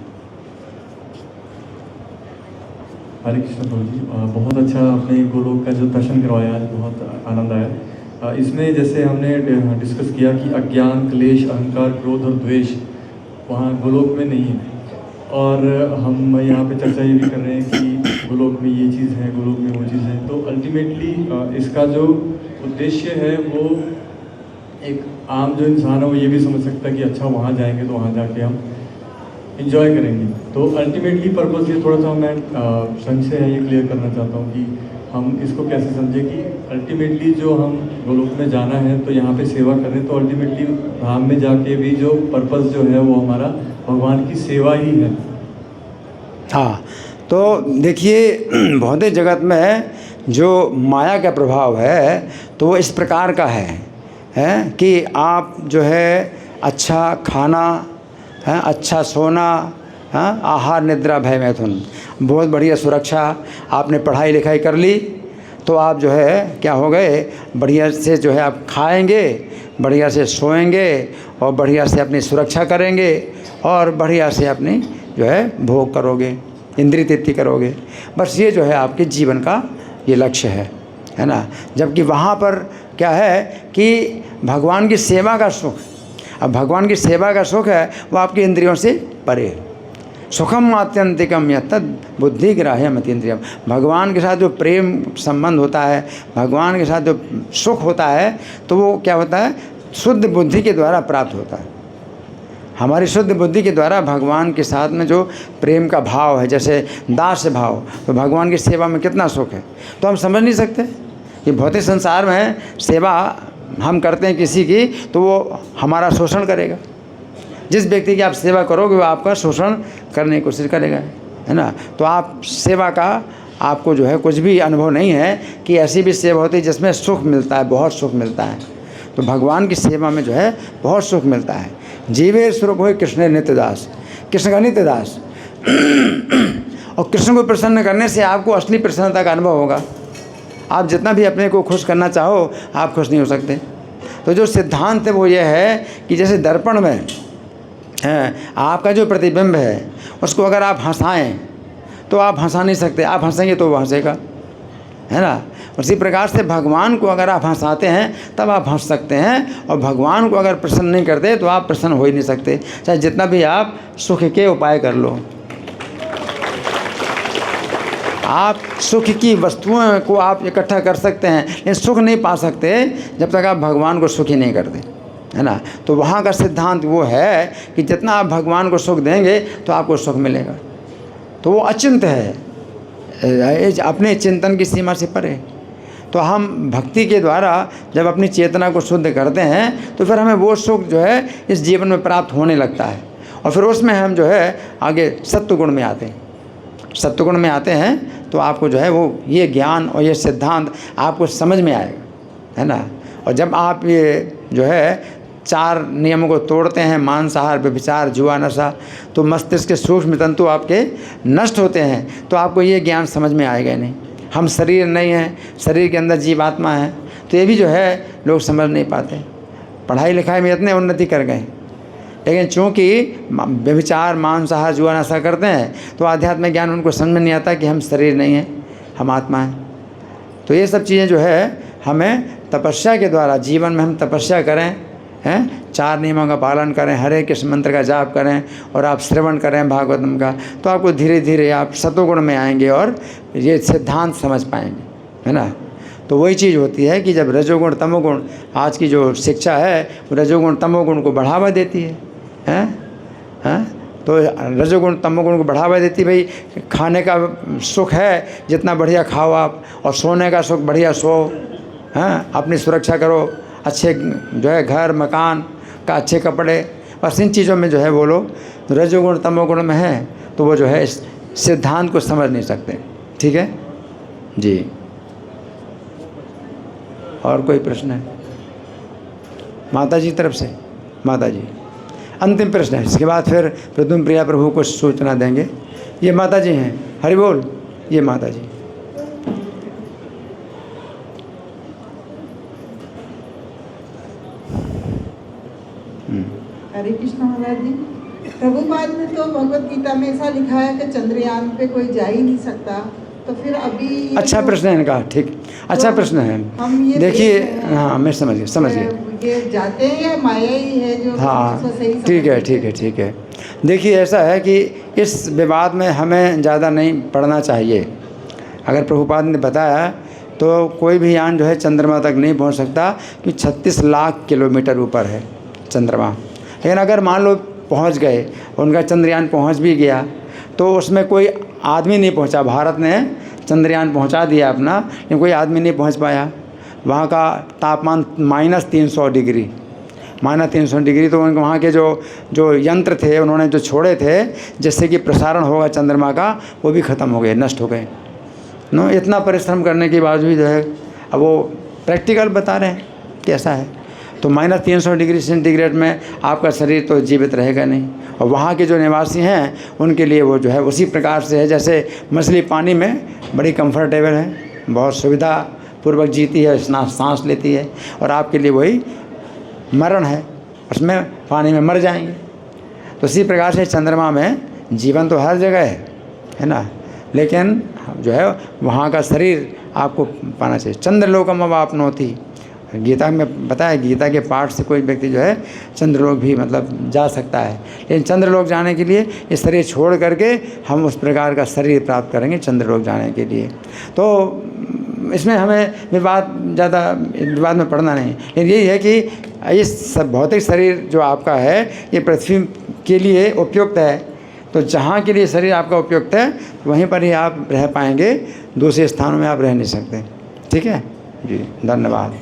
हरे कृष्ण प्रभु जी, बहुत अच्छा आपने गोलोक का जो दर्शन करवाया आज, बहुत आनंद आया। इसमें जैसे हमने डिस्कस किया कि अज्ञान, क्लेश, अहंकार, क्रोध और द्वेष वहाँ गोलोक में नहीं है, और हम यहाँ पे चर्चा ये भी कर रहे हैं कि गोलोक में ये चीज़ है, गोलोक में वो चीज़ है। तो अल्टीमेटली इसका जो उद्देश्य है वो एक आम जो इंसान है वो ये भी समझ सकता है कि अच्छा वहाँ जाएंगे तो वहाँ जाके हम इंजॉय करेंगे। तो अल्टीमेटली पर्पस ये थोड़ा सा मैं संशय है ये क्लियर करना चाहता हूँ कि हम इसको कैसे समझे कि अल्टीमेटली जो हम गोलोक में जाना है तो यहाँ पे सेवा करें, तो अल्टीमेटली धाम में जाके भी जो पर्पस जो है वो हमारा भगवान की सेवा ही है। हाँ, तो देखिए भौतिक जगत में जो माया का प्रभाव है तो वो इस प्रकार का है कि आप जो है अच्छा खाना, अच्छा सोना, आहार, निद्रा, भय, मैथुन, बहुत बढ़िया सुरक्षा, आपने पढ़ाई लिखाई कर ली तो आप जो है क्या हो गए, बढ़िया से जो है आप खाएंगे, बढ़िया से सोएंगे और बढ़िया से अपनी सुरक्षा करेंगे और बढ़िया से अपनी जो है भोग करोगे, इंद्रिय तृप्ति करोगे। बस ये जो है आपके जीवन का ये लक्ष्य है ना। जबकि वहाँ पर क्या है कि भगवान की सेवा का सुख, अब भगवान की सेवा का सुख है वो आपकी इंद्रियों से परे। सुखम आत्यंतिकम यत्तद् बुद्धि ग्राह्यम अतीन्द्रियम। भगवान के साथ जो प्रेम संबंध होता है, भगवान के साथ जो सुख होता है तो वो क्या होता है, शुद्ध बुद्धि के द्वारा प्राप्त होता है। हमारी शुद्ध बुद्धि के द्वारा भगवान के साथ में जो प्रेम का भाव है, जैसे दास भाव, तो भगवान की सेवा में कितना सुख है, तो हम समझ नहीं सकते कि भौतिक संसार में सेवा हम करते हैं किसी की तो वो हमारा शोषण करेगा। जिस व्यक्ति की आप सेवा करोगे वो आपका शोषण करने की कोशिश करेगा, है ना। तो आप सेवा का आपको जो है कुछ भी अनुभव नहीं है कि ऐसी भी सेवा होती है जिसमें सुख मिलता है, बहुत सुख मिलता है। तो भगवान की सेवा में जो है बहुत सुख मिलता है। जीवे सुख हो कृष्ण नित्य दास, कृष्ण का नित्य दास। और कृष्ण को प्रसन्न करने से आपको असली प्रसन्नता का अनुभव होगा। आप जितना भी अपने को खुश करना चाहो आप खुश नहीं हो सकते। तो जो सिद्धांत है वो ये है कि जैसे दर्पण में है आपका जो प्रतिबिंब है उसको अगर आप हंसाएं तो आप हंसा नहीं सकते, आप हंसेंगे तो वो हंसेगा, है ना। उसी प्रकार से भगवान को अगर आप हंसाते हैं तब आप हंस सकते हैं, और भगवान को अगर प्रसन्न नहीं करते तो आप प्रसन्न हो ही नहीं सकते, चाहे जितना भी आप सुख के उपाय कर लो। आप सुख की वस्तुओं को आप इकट्ठा कर सकते हैं लेकिन सुख नहीं पा सकते जब तक आप भगवान को सुखी नहीं करते, है ना। तो वहाँ का सिद्धांत वो है कि जितना आप भगवान को सुख देंगे तो आपको सुख मिलेगा। तो वो अचिंत्य है, अपने चिंतन की सीमा से परे। तो हम भक्ति के द्वारा जब अपनी चेतना को शुद्ध करते हैं तो फिर हमें वो सुख जो है इस जीवन में प्राप्त होने लगता है, और फिर उसमें हम जो है आगे सत्वगुण में आते हैं। सत्वगुण में आते हैं तो आपको जो है वो ये ज्ञान और ये सिद्धांत आपको समझ में आएगा, है ना। और जब आप ये जो है 4 नियमों को तोड़ते हैं, मांसाहार, व्यभिचार, जुआ, नशा, तो मस्तिष्क के सूक्ष्म तंतु आपके नष्ट होते हैं। तो आपको ये ज्ञान समझ में आएगा नहीं। हम शरीर नहीं हैं, शरीर के अंदर जीवात्मा है, तो ये भी जो है लोग समझ नहीं पाते। पढ़ाई लिखाई में इतने उन्नति कर गए लेकिन चूँकि व्यभिचार, मांसाहार, जुआ, नशा करते हैं तो आध्यात्मिक ज्ञान उनको समझ में नहीं आता कि हम शरीर नहीं हैं, हम आत्मा हैं। तो ये सब चीज़ें जो है हमें तपस्या के द्वारा, जीवन में हम तपस्या करें, हैं 4 नियमों का पालन करें, हरे कृष्ण मंत्र का जाप करें और आप श्रवण करें भागवतम का, तो आपको धीरे धीरे आप सतोगुण में आएंगे और ये सिद्धांत समझ पाएंगे, है ना। तो वही चीज़ होती है कि जब रजोगुण तमोगुण, आज की जो शिक्षा है वो रजोगुण तमोगुण को बढ़ावा देती है, हैं। तो रजोगुण तमोगुण को बढ़ावा देती, भाई खाने का सुख है जितना बढ़िया खाओ आप, और सोने का सुख बढ़िया सो, हैं, अपनी सुरक्षा करो, अच्छे जो है घर मकान का, अच्छे कपड़े, बस इन चीज़ों में जो है वो लोग रजोगुण तमोगुण में है तो वो जो है इस सिद्धांत को समझ नहीं सकते। ठीक है जी। और कोई प्रश्न है माता जी तरफ से? माता जी अंतिम प्रश्न है, इसके बाद फिर प्रद्युम्न प्रिया प्रभु को सूचना देंगे। ये माता जी हैं, हरि बोल। ये माता जी। हरे कृष्ण महाराज जी। प्रभुपाद ने तो भगवत गीता में ऐसा लिखा है कि चंद्रयान पे कोई जा ही नहीं सकता, तो फिर अभी अच्छा प्रश्न है इनका, ठीक, अच्छा तो प्रश्न है। हम ये देखिए, हाँ मैं समझ गया। ये जाते हैं या माया ही है जो हाँ ठीक है। देखिए ऐसा है कि इस विवाद में हमें ज़्यादा नहीं पढ़ना चाहिए। अगर प्रभुपाद ने बताया तो कोई भी यान जो है चंद्रमा तक नहीं पहुंच सकता, कि 36 लाख किलोमीटर ऊपर है चंद्रमा। लेकिन अगर मान लो पहुंच गए, उनका चंद्रयान पहुंच भी गया, तो उसमें कोई आदमी नहीं पहुंचा। भारत ने चंद्रयान पहुंचा दिया अपना, लेकिन कोई आदमी नहीं पहुंच पाया। वहाँ का तापमान -300 डिग्री, -300 डिग्री। तो उनके वहाँ के जो यंत्र थे उन्होंने जो छोड़े थे जिससे कि प्रसारण होगा चंद्रमा का, वो भी ख़त्म हो गए, नष्ट हो गए। नो, इतना परिश्रम करने के बावजूद जो है, अब वो प्रैक्टिकल बता रहे हैं कैसा है। तो -300 डिग्री सेंटीग्रेड में आपका शरीर तो जीवित रहेगा नहीं। और वहाँ के जो निवासी हैं उनके लिए वो जो है उसी प्रकार से है जैसे मछली पानी में बड़ी कंफर्टेबल है, बहुत सुविधा पूर्वक जीती है, सांस लेती है, और आपके लिए वही मरण है, उसमें पानी में मर जाएंगे। तो इसी प्रकार से चंद्रमा में जीवन तो हर जगह है ना, लेकिन जो है वहाँ का शरीर आपको पाना चाहिए। चंद्रलोकम अवाप्नोति, गीता में बताया, गीता के पाठ से कोई व्यक्ति जो है चंद्रलोक भी मतलब जा सकता है। लेकिन चंद्रलोक जाने के लिए इस शरीर छोड़ करके हम उस प्रकार का शरीर प्राप्त करेंगे चंद्रलोक जाने के लिए। तो इसमें हमें विवाद में पढ़ना नहीं, लेकिन यही है कि इस भौतिक शरीर जो आपका है ये पृथ्वी के लिए उपयुक्त है, तो जहाँ के लिए शरीर आपका उपयुक्त है वहीं पर ही आप रह पाएंगे, दूसरे स्थानों में आप रह नहीं सकते। ठीक है जी, धन्यवाद।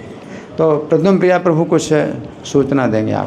तो प्रद्युम्न प्रिया प्रभु कुछ सूचना देंगे आप।